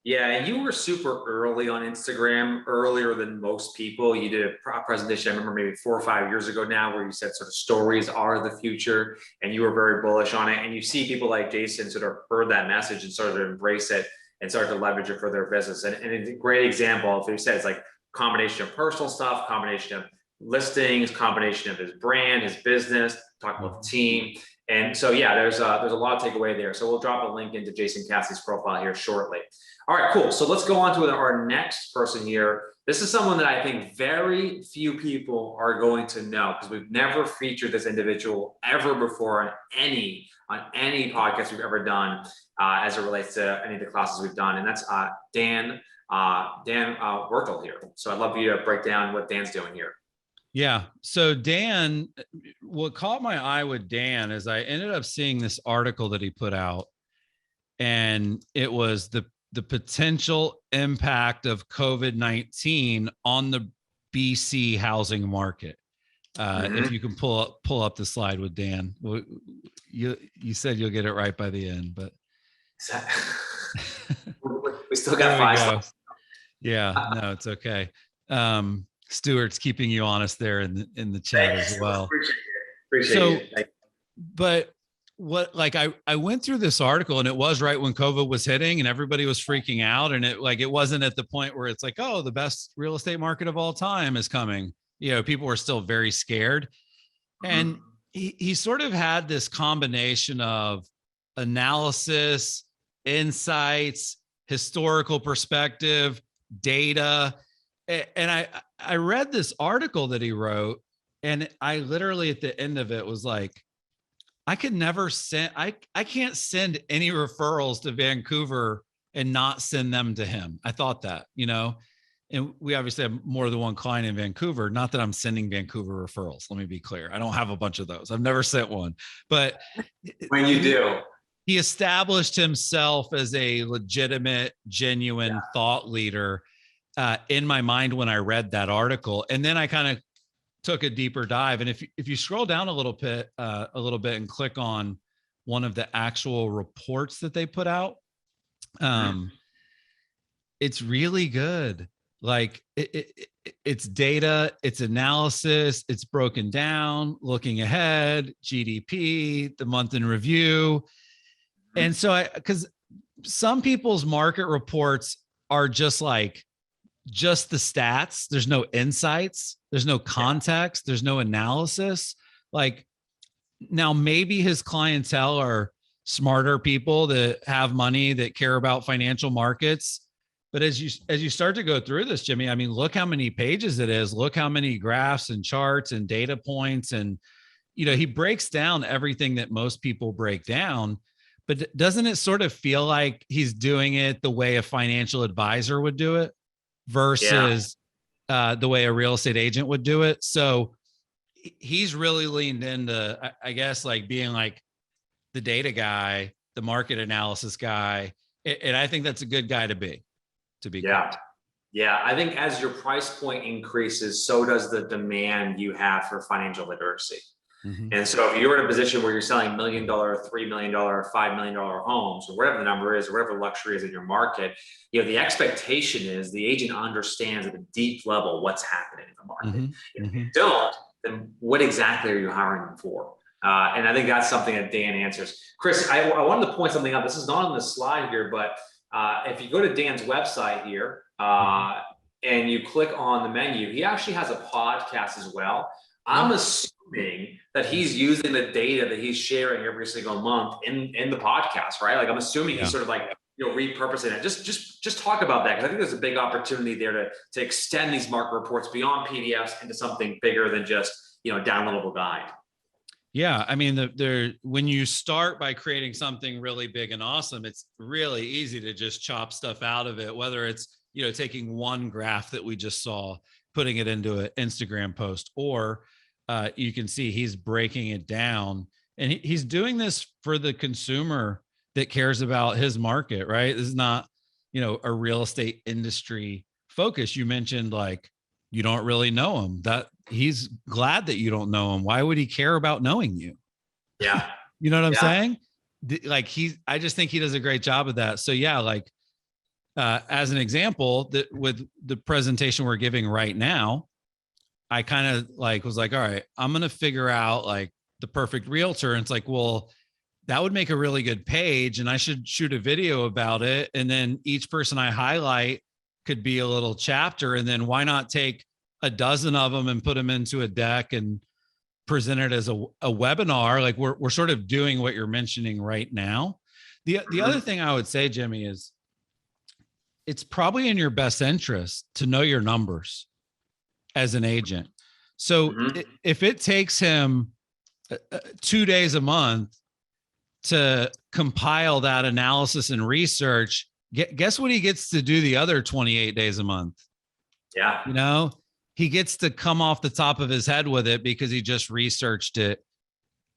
Speaker 1: Yeah, and you were super early on Instagram, earlier than most people. You did a presentation, I remember maybe 4 or 5 years ago now, where you said sort of stories are the future, and you were very bullish on it. And you see people like Jason sort of heard that message and started to embrace it and started to leverage it for their business. And it's a great example of, you said, it's like combination of personal stuff, combination of listings, combination of his brand, his business, talk about the team. And so, yeah, there's a lot to take away there. So we'll drop a link into Jason Cassidy's profile here shortly. All right, cool. So let's go on to our next person here. This is someone that I think very few people are going to know, because we've never featured this individual ever before on any podcast we've ever done as it relates to any of the classes we've done. And that's Dan Wertel here. So I'd love you to break down what Dan's doing here.
Speaker 2: Yeah. So Dan, what caught my eye with Dan is I ended up seeing this article that he put out, and it was the potential impact of COVID-19 on the BC housing market. If you can pull up the slide with Dan, you said you'll get it right by the end, but
Speaker 1: we still got 5 slides.
Speaker 2: Yeah, no, it's okay. Stuart's keeping you honest there in the chat as well. Appreciate it. But I went through this article, and it was right when COVID was hitting and everybody was freaking out. And it wasn't at the point where it's like, oh, the best real estate market of all time is coming. People were still very scared. And he sort of had this combination of analysis, insights, historical perspective, data. And I read this article that he wrote, and I literally at the end of it was like, I can't send any referrals to Vancouver and not send them to him. I thought that, and we obviously have more than one client in Vancouver. Not that I'm sending Vancouver referrals. Let me be clear. I don't have a bunch of those. I've never sent one, but
Speaker 1: when you do,
Speaker 2: he established himself as a legitimate, genuine thought leader in my mind when I read that article. And then I kind of took a deeper dive. And if you scroll down a little bit and click on one of the actual reports that they put out, it's really good. Like it's data, it's analysis, it's broken down, looking ahead, GDP, the month in review. And so because some people's market reports are just the stats. There's no insights. There's no context. There's no analysis. Like, now maybe his clientele are smarter people that have money, that care about financial markets. But as you start to go through this, Jimmy, I mean, look how many pages it is. Look how many graphs and charts and data points. And, he breaks down everything that most people break down. But doesn't it sort of feel like he's doing it the way a financial advisor would do it versus the way a real estate agent would do it? So he's really leaned into, I guess, like being like the data guy, the market analysis guy. And I think that's a good guy to be.
Speaker 1: Yeah. I think as your price point increases, so does the demand you have for financial literacy. And so if you're in a position where you're selling $1 million, $3 million, $5 million homes, or whatever the number is, or whatever luxury is in your market, the expectation is the agent understands at a deep level what's happening in the market. If you don't, then what exactly are you hiring them for? And I think that's something that Dan answers. Chris, I wanted to point something out. This is not on the slide here, but if you go to Dan's website here and you click on the menu, he actually has a podcast as well. I'm assuming that he's using the data that he's sharing every single month in the podcast, right? Like, I'm assuming he's sort of like, repurposing it. Just talk about that, because I think there's a big opportunity there to extend these market reports beyond PDFs into something bigger than just downloadable guide.
Speaker 2: Yeah, I mean, when you start by creating something really big and awesome, it's really easy to just chop stuff out of it, whether it's, taking one graph that we just saw, putting it into an Instagram post, or you can see he's breaking it down, and he's doing this for the consumer that cares about his market, right? This is not, a real estate industry focus. You mentioned like, you don't really know him. That he's glad that you don't know him. Why would he care about knowing you?
Speaker 1: Yeah.
Speaker 2: You know what I'm saying? Like I just think he does a great job of that. So yeah, like as an example, that with the presentation we're giving right now, I kind of like was like, all right, I'm going to figure out like the perfect realtor. And it's like, well, that would make a really good page, and I should shoot a video about it. And then each person I highlight could be a little chapter. And then why not take a dozen of them and put them into a deck and present it as a webinar? Like we're sort of doing what you're mentioning right now. The other thing I would say, Jimmy, is it's probably in your best interest to know your numbers as an agent. So if it takes him 2 days a month to compile that analysis and research, guess what he gets to do the other 28 days a month?
Speaker 1: Yeah.
Speaker 2: He gets to come off the top of his head with it because he just researched it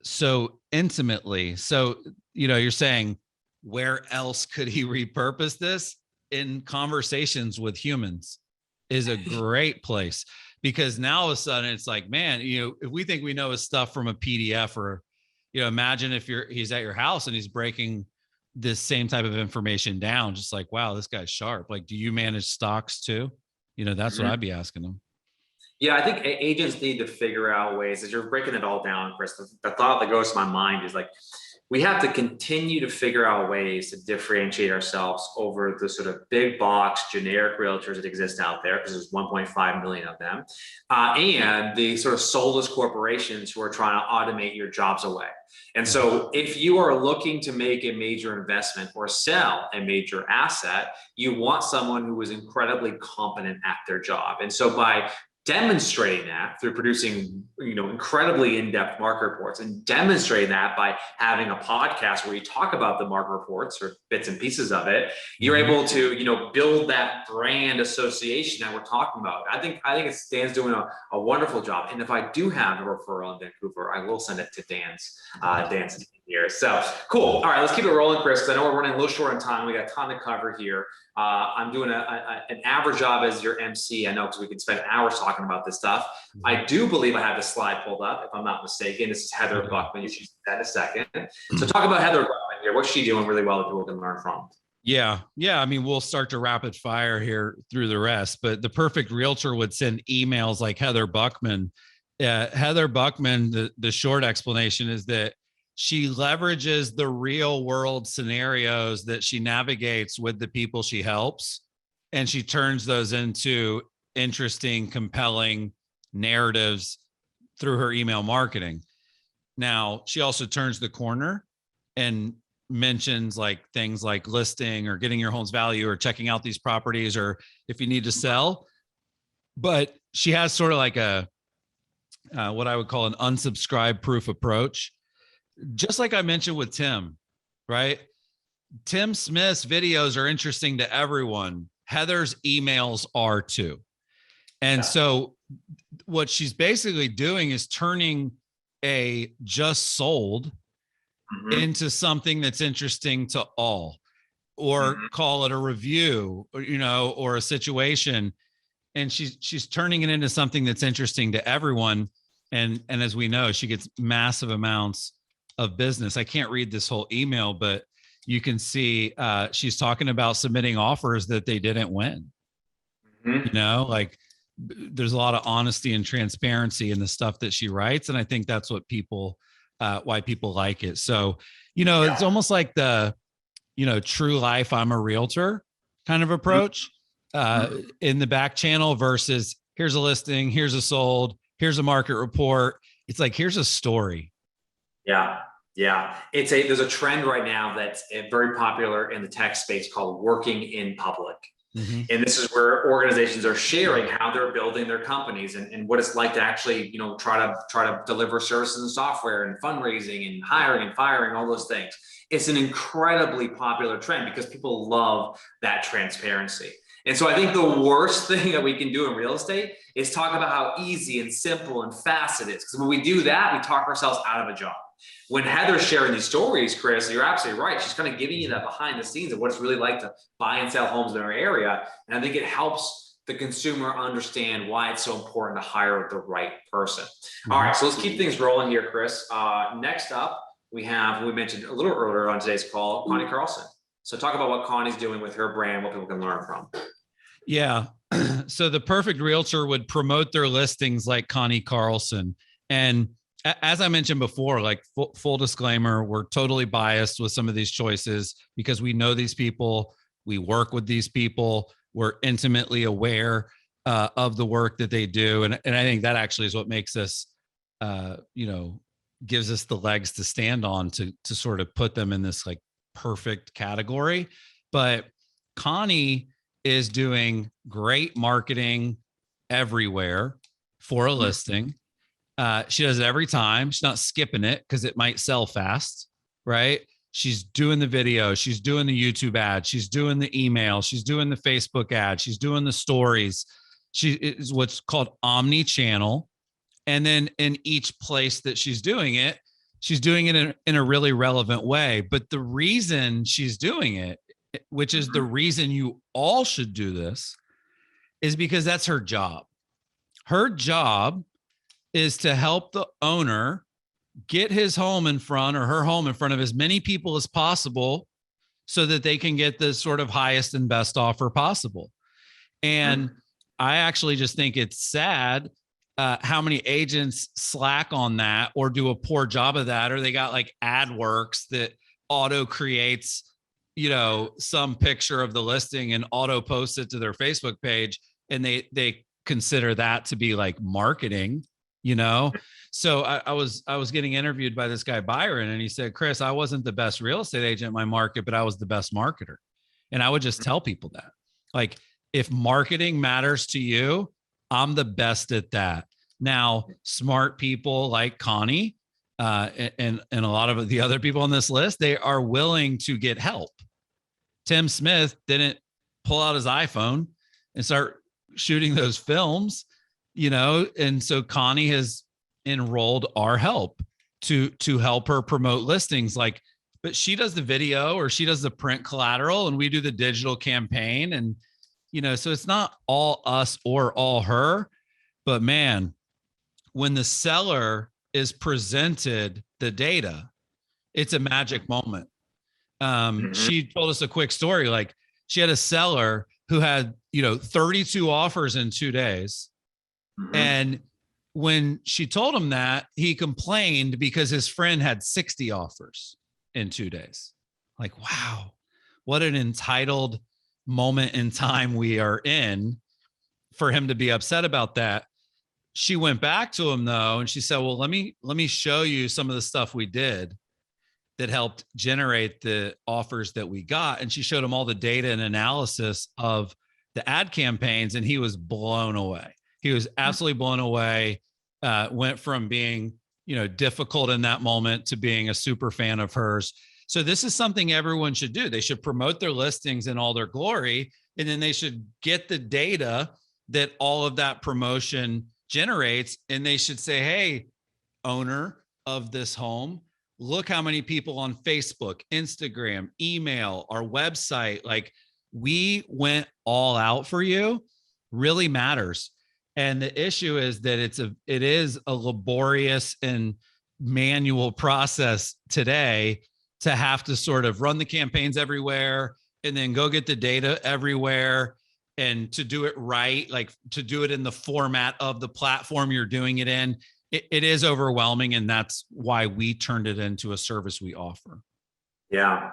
Speaker 2: so intimately. So, you're saying, where else could he repurpose this? In conversations with humans is a great place, because now all of a sudden it's like, man, if we think we know his stuff from a PDF, or, imagine if he's at your house and he's breaking this same type of information down, just like, wow, this guy's sharp. Like, do you manage stocks too? That's what I'd be asking him.
Speaker 1: Yeah, I think agents need to figure out ways, as you're breaking it all down, Chris, the thought that goes to my mind is like, we have to continue to figure out ways to differentiate ourselves over the sort of big box generic realtors that exist out there, because there's 1.5 million of them, and the sort of soulless corporations who are trying to automate your jobs away. And so if you are looking to make a major investment or sell a major asset, you want someone who is incredibly competent at their job. And so by demonstrating that through producing, incredibly in-depth market reports, and demonstrating that by having a podcast where you talk about the market reports or bits and pieces of it, you're able to, build that brand association that we're talking about. I think Dan's doing a wonderful job. And if I do have a referral in Vancouver, I will send it to Dan's team here. So cool. All right, let's keep it rolling, Chris, because I know we're running a little short on time. We got a ton to cover here. I'm doing an average job as your MC. I know, because we could spend hours talking about this stuff. I do believe I have the slide pulled up, if I'm not mistaken. This is Heather Buckman. You should see that in a second. So talk about Heather Buckman here. What's she doing really well that people can learn from?
Speaker 2: Yeah. I mean, we'll start to rapid fire here through the rest, but the perfect realtor would send emails like Heather Buckman. Heather Buckman, the short explanation is that she leverages the real world scenarios that she navigates with the people she helps, and she turns those into interesting, compelling narratives through her email marketing. Now, she also turns the corner and mentions like things like listing or getting your home's value or checking out these properties, or if you need to sell. But she has sort of like a what I would call an unsubscribe proof approach. Just like I mentioned with Tim, right? Tim Smith's videos are interesting to everyone. Heather's emails are too. And so what she's basically doing is turning a just sold into something that's interesting to all, or call it a review, or a situation. And she's turning it into something that's interesting to everyone. And as we know, she gets massive amounts of business. I can't read this whole email, but you can see she's talking about submitting offers that they didn't win. Like there's a lot of honesty and transparency in the stuff that she writes. And I think that's what why people like it. So, it's almost like the, true life, I'm a realtor kind of approach in the back channel versus here's a listing, here's a sold, here's a market report. It's like, here's a story.
Speaker 1: Yeah. There's a trend right now that's very popular in the tech space called working in public.
Speaker 2: Mm-hmm.
Speaker 1: And this is where organizations are sharing how they're building their companies and what it's like to actually, try to deliver services and software and fundraising and hiring and firing, all those things. It's an incredibly popular trend because people love that transparency. And so I think the worst thing that we can do in real estate is talk about how easy and simple and fast it is. Because when we do that, we talk ourselves out of a job. When Heather's sharing these stories, Chris, you're absolutely right. She's kind of giving you that behind the scenes of what it's really like to buy and sell homes in our area. And I think it helps the consumer understand why it's so important to hire the right person. All right, so let's keep things rolling here, Chris. Next up, we mentioned a little earlier on today's call, Connie Carlson. So talk about what Connie's doing with her brand, what people can learn from.
Speaker 2: Yeah. So the perfect realtor would promote their listings like Connie Carlson. And as I mentioned before, like full disclaimer, we're totally biased with some of these choices because we know these people, we work with these people, we're intimately aware of the work that they do. And I think that actually is what makes us, gives us the legs to stand on to sort of put them in this like perfect category. But Connie is doing great marketing everywhere for a listing. She does it every time. She's not skipping it because it might sell fast, right? She's doing the video. She's doing the YouTube ad. She's doing the email. She's doing the Facebook ad. She's doing the stories. She is what's called omni-channel. And then in each place that she's doing it in a really relevant way. But the reason she's doing it, which is the reason you all should do this, is because that's her job. Her job is to help the owner get his home in front or her home in front of as many people as possible so that they can get the sort of highest and best offer possible. And I actually just think it's sad how many agents slack on that or do a poor job of that, or they got like AdWorks that auto creates, some picture of the listing and auto posts it to their Facebook page. And they consider that to be like marketing. So I was getting interviewed by this guy Byron, and he said, Chris, I wasn't the best real estate agent in my market, but I was the best marketer. And I would just tell people that, like, if marketing matters to you, I'm the best at that. Now, smart people like Connie and a lot of the other people on this list, they are willing to get help. Tim Smith didn't pull out his iPhone and start shooting those films. And so Connie has enrolled our help to help her promote listings. But she does the video or she does the print collateral and we do the digital campaign. And, so it's not all us or all her, but man, when the seller is presented the data, it's a magic moment. She told us a quick story. Like, she had a seller who had, 32 offers in 2 days. And when she told him that, he complained because his friend had 60 offers in 2 days. Like, wow, what an entitled moment in time we are in for him to be upset about that. She went back to him though, and she said, well, let me show you some of the stuff we did that helped generate the offers that we got. And she showed him all the data and analysis of the ad campaigns, and he was blown away. He was absolutely blown away. Went from being, difficult in that moment to being a super fan of hers. So this is something everyone should do. They should promote their listings in all their glory, and then they should get the data that all of that promotion generates. And they should say, hey, owner of this home, look how many people on Facebook, Instagram, email, our website, like, we went all out for you, really matters. And the issue is that it is a laborious and manual process today to have to sort of run the campaigns everywhere and then go get the data everywhere, and to do it right, like to do it in the format of the platform you're doing it in. It is overwhelming, and that's why we turned it into a service we offer.
Speaker 1: Yeah.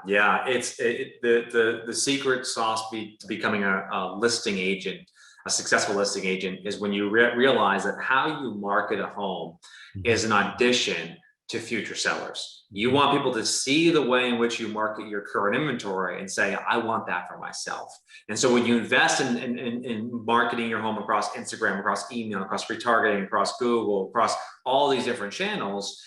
Speaker 1: It's the secret sauce to becoming a listing agent, a successful listing agent, is when you realize that how you market a home is an audition to future sellers. You want people to see the way in which you market your current inventory and say, I want that for myself. And so when you invest in marketing your home across Instagram, across email, across retargeting, across Google, across all these different channels,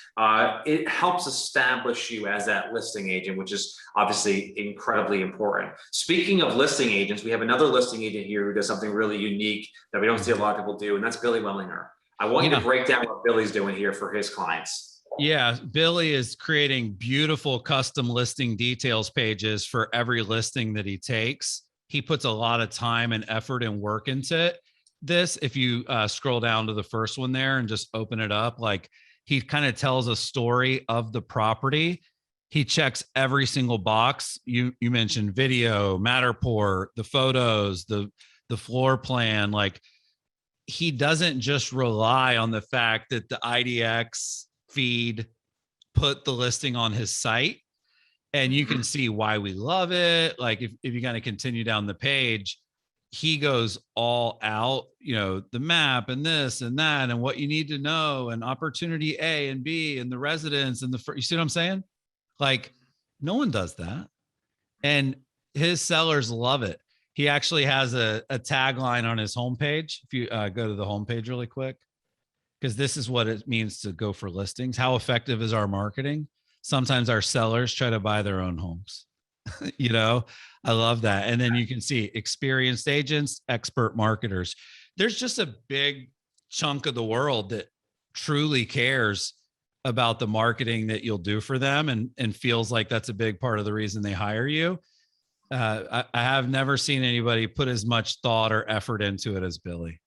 Speaker 1: it helps establish you as that listing agent, which is obviously incredibly important. Speaking of listing agents, we have another listing agent here who does something really unique that we don't see a lot of people do, and that's Billy Wellinger. I want you to break down what Billy's doing here for his clients.
Speaker 2: Yeah, Billy is creating beautiful custom listing details pages for every listing that he takes. He puts a lot of time and effort and work into this. If you scroll down to the first one there and just open it up, like he kind of tells a story of the property. He checks every single box. You mentioned video, Matterport, the photos, the floor plan. Like he doesn't just rely on the fact that the IDX feed put the listing on his site, and you can see why we love it. Like if you kind of continue down the page, he goes all out, the map and this and that and what you need to know and opportunity A and B and the residents and you see what I'm saying? Like no one does that. And his sellers love it. He actually has a tagline on his homepage. If you go to the homepage really quick, because this is what it means to go for listings. How effective is our marketing? Sometimes our sellers try to buy their own homes. I love that. And then you can see experienced agents, expert marketers. There's just a big chunk of the world that truly cares about the marketing that you'll do for them and feels like that's a big part of the reason they hire you. I have never seen anybody put as much thought or effort into it as Billy.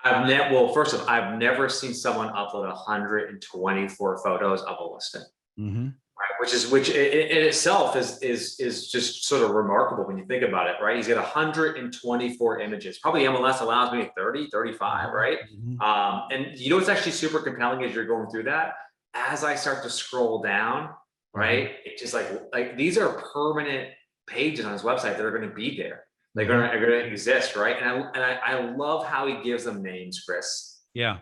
Speaker 1: First of all, I've never seen someone upload 124 photos of a listing, right? Which in itself is just sort of remarkable when you think about it, right? He's got 124 images. Probably MLS allows me 30, 35, right? And what's actually super compelling as you're going through that, as I start to scroll down, right? It's just like these are permanent pages on his website that are going to be there. They're going to exist, right? And I love how he gives them names, Chris.
Speaker 2: Yeah.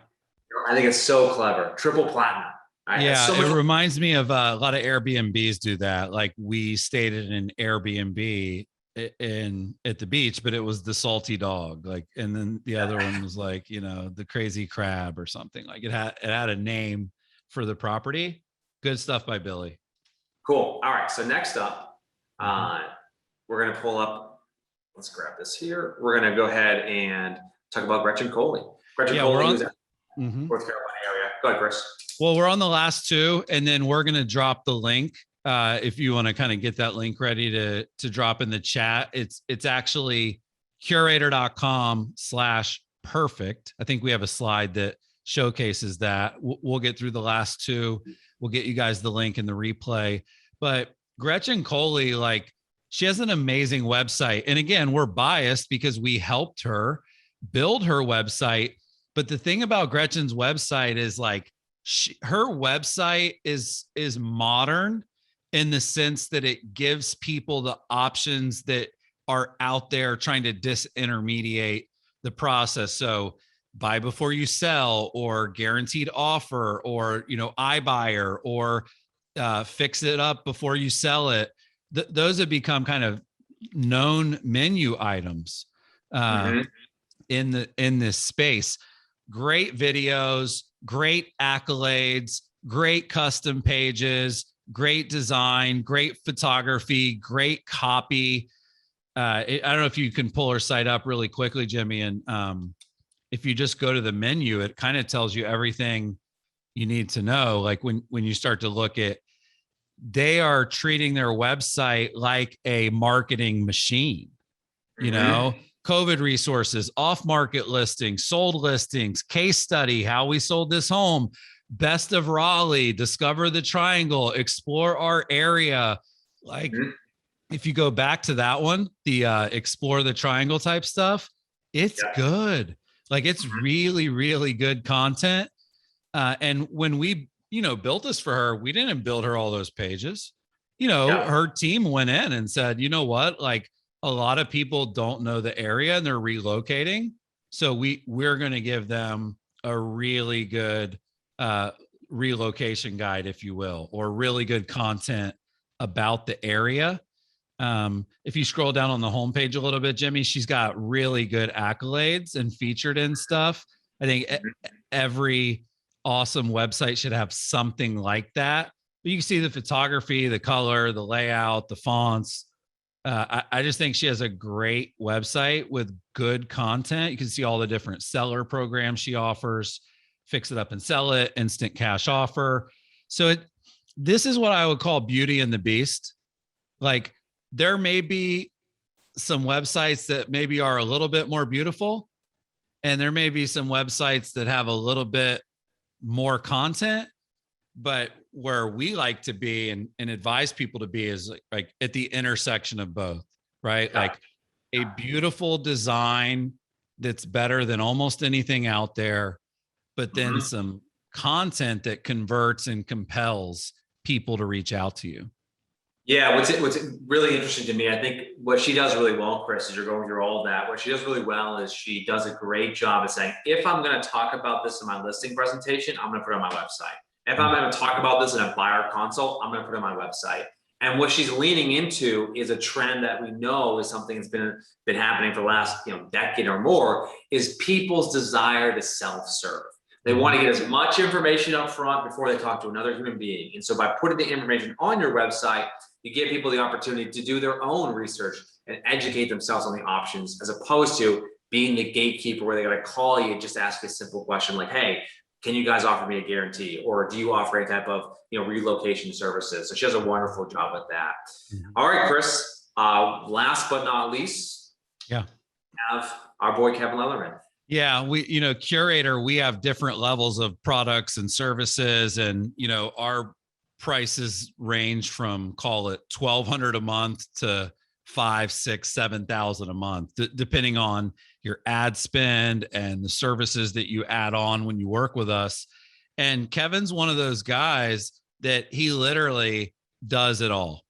Speaker 1: I think it's so clever. Triple platinum. Right?
Speaker 2: Yeah,
Speaker 1: so
Speaker 2: it reminds me of a lot of Airbnbs do that. Like we stayed in an Airbnb at the beach, but it was the salty dog. Like, and then the other one was like, the crazy crab or something. Like it had a name for the property. Good stuff by Billy.
Speaker 1: Cool. All right. So next up, we're going to pull up. Let's grab this here. We're going to go ahead and talk about Gretchen Coley. Gretchen Coley who's at North Carolina area. Go ahead, Chris.
Speaker 2: Well, we're on the last two, and then we're going to drop the link. If you want to kind of get that link ready to drop in the chat, it's actually Curaytor.com/perfect. I think we have a slide that showcases that. We'll get through the last two. We'll get you guys the link in the replay. But Gretchen Coley, she has an amazing website. And again, we're biased because we helped her build her website. But the thing about Gretchen's website is her website is modern in the sense that it gives people the options that are out there trying to disintermediate the process. So buy before you sell, or guaranteed offer, or, iBuyer, or fix it up before you sell it. Those have become kind of known menu items in this space. Great videos, great accolades, great custom pages, great design, great photography, great copy. I don't know if you can pull her site up really quickly, Jimmy. And if you just go to the menu, it kind of tells you everything you need to know. Like when you start to look at, they are treating their website like a marketing machine, COVID resources, off-market listings, sold listings, case study, how we sold this home, best of Raleigh, discover the triangle, explore our area. If you go back to that one, the explore the triangle type stuff, it's good. It's really, really good content. And when we built this for her, we didn't build her all those pages. Her team went in and said, you know what, a lot of people don't know the area and they're relocating. So we're going to give them a really good relocation guide, if you will, or really good content about the area. If you scroll down on the homepage a little bit, Jimmy, she's got really good accolades and featured in stuff. I think every awesome website should have something like that. But you can see the photography, the color, the layout, the fonts. I just think she has a great website with good content. You can see all the different seller programs she offers, fix it up and sell it, instant cash offer. So this is what I would call Beauty and the Beast. Like, there may be some websites that maybe are a little bit more beautiful, and there may be some websites that have a little bit more content, but where we like to be and advise people to be is like at the intersection of both, right? Yeah. Like a beautiful design that's better than almost anything out there, but then some content that converts and compels people to reach out to you.
Speaker 1: Yeah, what's really interesting to me, I think what she does really well, Chris, is you're going through all of that. What she does really well is she does a great job of saying, if I'm going to talk about this in my listing presentation, I'm going to put it on my website. If I'm going to talk about this in a buyer consult, I'm going to put it on my website. And what she's leaning into is a trend that we know is something that's been happening for the last decade or more, is people's desire to self-serve. They want to get as much information up front before they talk to another human being. And so by putting the information on your website, you give people the opportunity to do their own research and educate themselves on the options, as opposed to being the gatekeeper where they got to call you and just ask a simple question like, hey, can you guys offer me a guarantee? Or do you offer any type of relocation services? So she does a wonderful job at that. All right, Chris, last but not least, have our boy Kevin Leatherman.
Speaker 2: Yeah, we, Curaytor, we have different levels of products and services, and, our prices range from, call it $1,200 a month to $5,000, $6,000, $7,000 a month, depending on your ad spend and the services that you add on when you work with us. And Kevin's one of those guys that he literally does it all.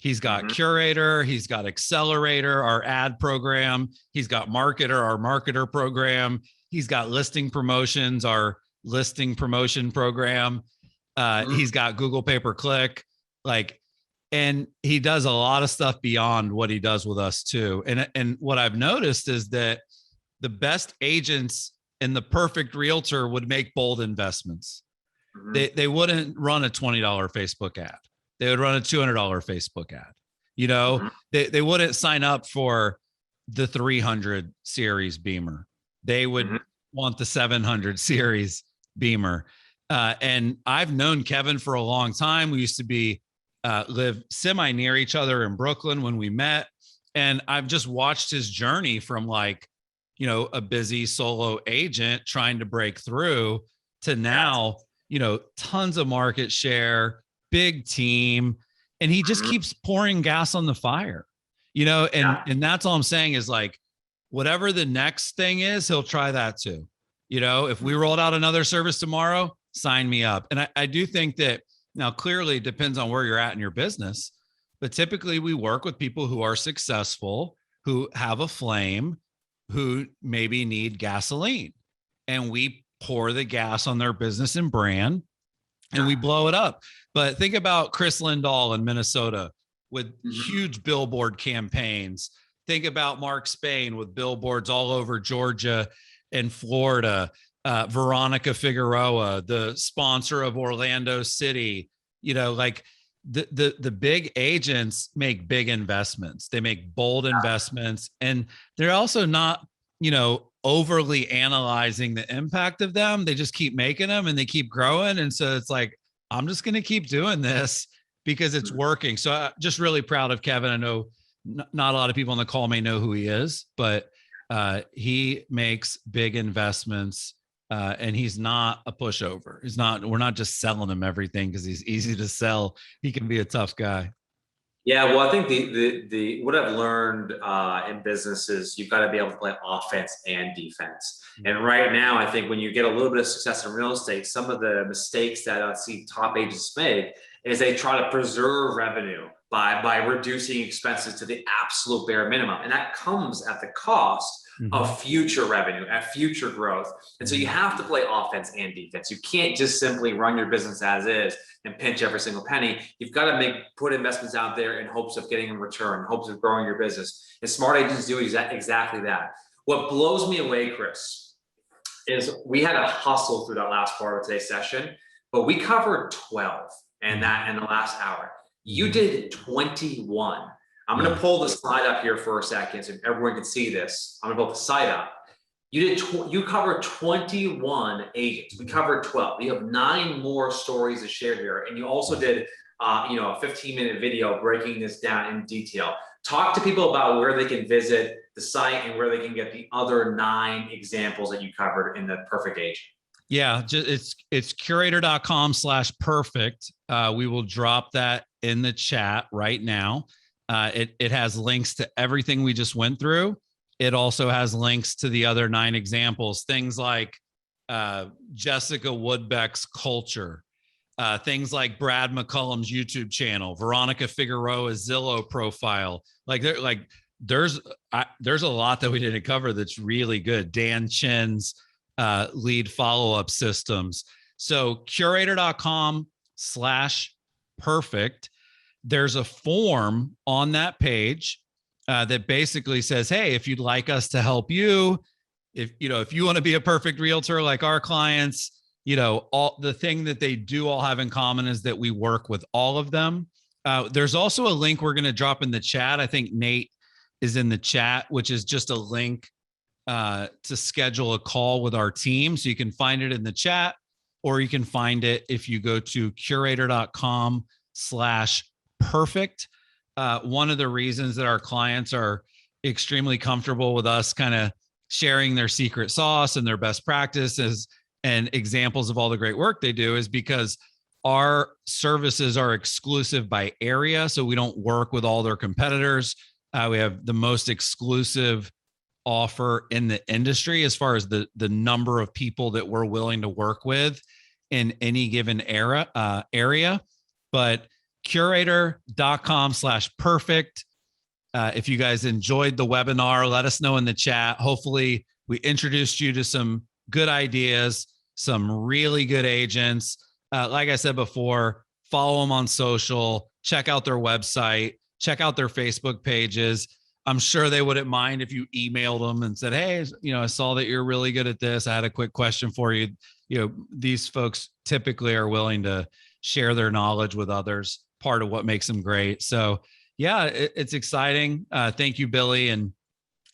Speaker 2: He's got Curaytor, he's got Accelerator, our ad program. He's got Marketer, our marketer program. He's got Listing Promotions, our listing promotion program. He's got Google Pay-Per-Click, and he does a lot of stuff beyond what he does with us too. And what I've noticed is that the best agents and the perfect realtor would make bold investments. They wouldn't run a $20 Facebook ad. They would run a $200 Facebook ad. They wouldn't sign up for the 300 series Beamer. They would want the 700 series Beamer. And I've known Kevin for a long time. We used to live semi near each other in Brooklyn when we met. And I've just watched his journey from a busy solo agent trying to break through to now, tons of market share, big team, and he just keeps pouring gas on the fire, and that's all I'm saying is whatever the next thing is, he'll try that too. If we rolled out another service tomorrow, sign me up. And I do think that now clearly it depends on where you're at in your business, but typically we work with people who are successful, who have a flame, who maybe need gasoline, and we pour the gas on their business and brand and we blow it up. But think about Chris Lindahl in Minnesota with huge billboard campaigns. Think about Mark Spain with billboards all over Georgia and Florida. Veronica Figueroa, the sponsor of Orlando City. The big agents make big investments. They make bold investments, and they're also not, overly analyzing the impact of them. They just keep making them and they keep growing. And so it's I'm just going to keep doing this because it's working. So I'm just really proud of Kevin. I know not a lot of people on the call may know who he is, but he makes big investments and he's not a pushover. We're not just selling him everything because he's easy to sell. He can be a tough guy.
Speaker 1: Yeah, well, I think the what I've learned in business is you've got to be able to play offense and defense. And right now, I think when you get a little bit of success in real estate, some of the mistakes that I see top agents make is they try to preserve revenue by reducing expenses to the absolute bare minimum, and that comes at the cost of future revenue, at future growth. And so you have to play offense and defense. You can't just simply run your business as is and pinch every single penny. You've got to put investments out there in hopes of getting a return, in hopes of growing your business. And smart agents do exactly that. What blows me away, Chris, is we had a hustle through that last part of today's session, but we covered 12 and that in the last hour. You did 21. I'm going to pull the slide up here for a second so everyone can see this. I'm going to pull the site up. You covered 21 agents. We covered 12. You have 9 more stories to share here. And you also did a 15-minute video breaking this down in detail. Talk to people about where they can visit the site and where they can get the other 9 examples that you covered in the perfect agent.
Speaker 2: Yeah, it's Curaytor.com/perfect. We will drop that in the chat right now. It has links to everything we just went through. It also has links to the other 9 examples, things like Jessica Woodbeck's culture, things like Brad McCullum's YouTube channel, Veronica Figueroa's Zillow profile. There's a lot that we didn't cover that's really good. Dan Chin's lead follow-up systems. So Curaytor.com/perfect. There's a form on that page that basically says, hey, if you'd like us to help you, if you want to be a perfect realtor like our clients, all the thing that they do all have in common is that we work with all of them. There's also a link we're going to drop in the chat. I think Nate is in the chat, which is just a link to schedule a call with our team. So you can find it in the chat, or you can find it if you go to Curaytor.com/perfect. One of the reasons that our clients are extremely comfortable with us kind of sharing their secret sauce and their best practices and examples of all the great work they do is because our services are exclusive by area. So we don't work with all their competitors. We have the most exclusive offer in the industry as far as the number of people that we're willing to work with in any given area. But Curaytor.com/perfect. If you guys enjoyed the webinar, let us know in the chat. Hopefully we introduced you to some good ideas, some really good agents. Like I said before, follow them on social, check out their website, check out their Facebook pages. I'm sure they wouldn't mind if you emailed them and said, hey, I saw that you're really good at this. I had a quick question for you. These folks typically are willing to share their knowledge with others, part of what makes them great. So yeah, it's exciting. Thank you, Billy, and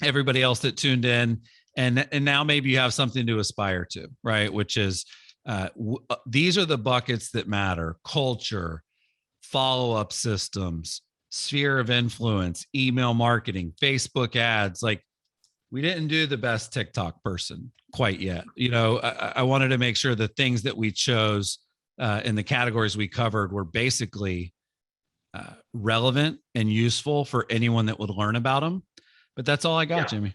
Speaker 2: everybody else that tuned in. And now maybe you have something to aspire to, right? Which is, these are the buckets that matter: culture, follow-up systems, sphere of influence, email marketing, Facebook ads. Like, we didn't do the best TikTok person quite yet. I wanted to make sure the things that we chose in the categories we covered were basically relevant and useful for anyone that would learn about them. But that's all I got, Jimmy.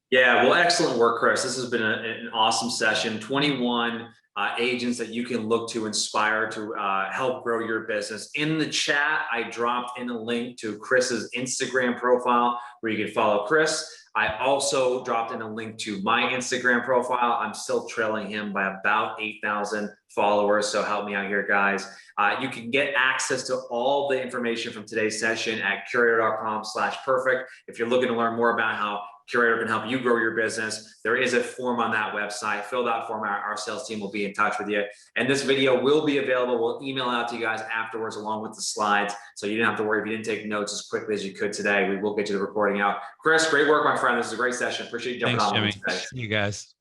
Speaker 1: Yeah, well, excellent work, Chris. This has been an awesome session. 21 agents that you can look to inspire to help grow your business. In the chat, I dropped in a link to Chris's Instagram profile where you can follow Chris. I also dropped in a link to my Instagram profile. I'm still trailing him by about 8,000 followers. So help me out here, guys. You can get access to all the information from today's session at Curaytor.com/perfect. If you're looking to learn more about how Curaytor can help you grow your business, there is a form on that website. Fill that form out. Our sales team will be in touch with you. And this video will be available. We'll email out to you guys afterwards along with the slides. So you didn't have to worry if you didn't take notes as quickly as you could today. We will get you the recording out. Chris, great work, my friend. This is a great session. Appreciate you jumping on with us today.
Speaker 2: See you guys.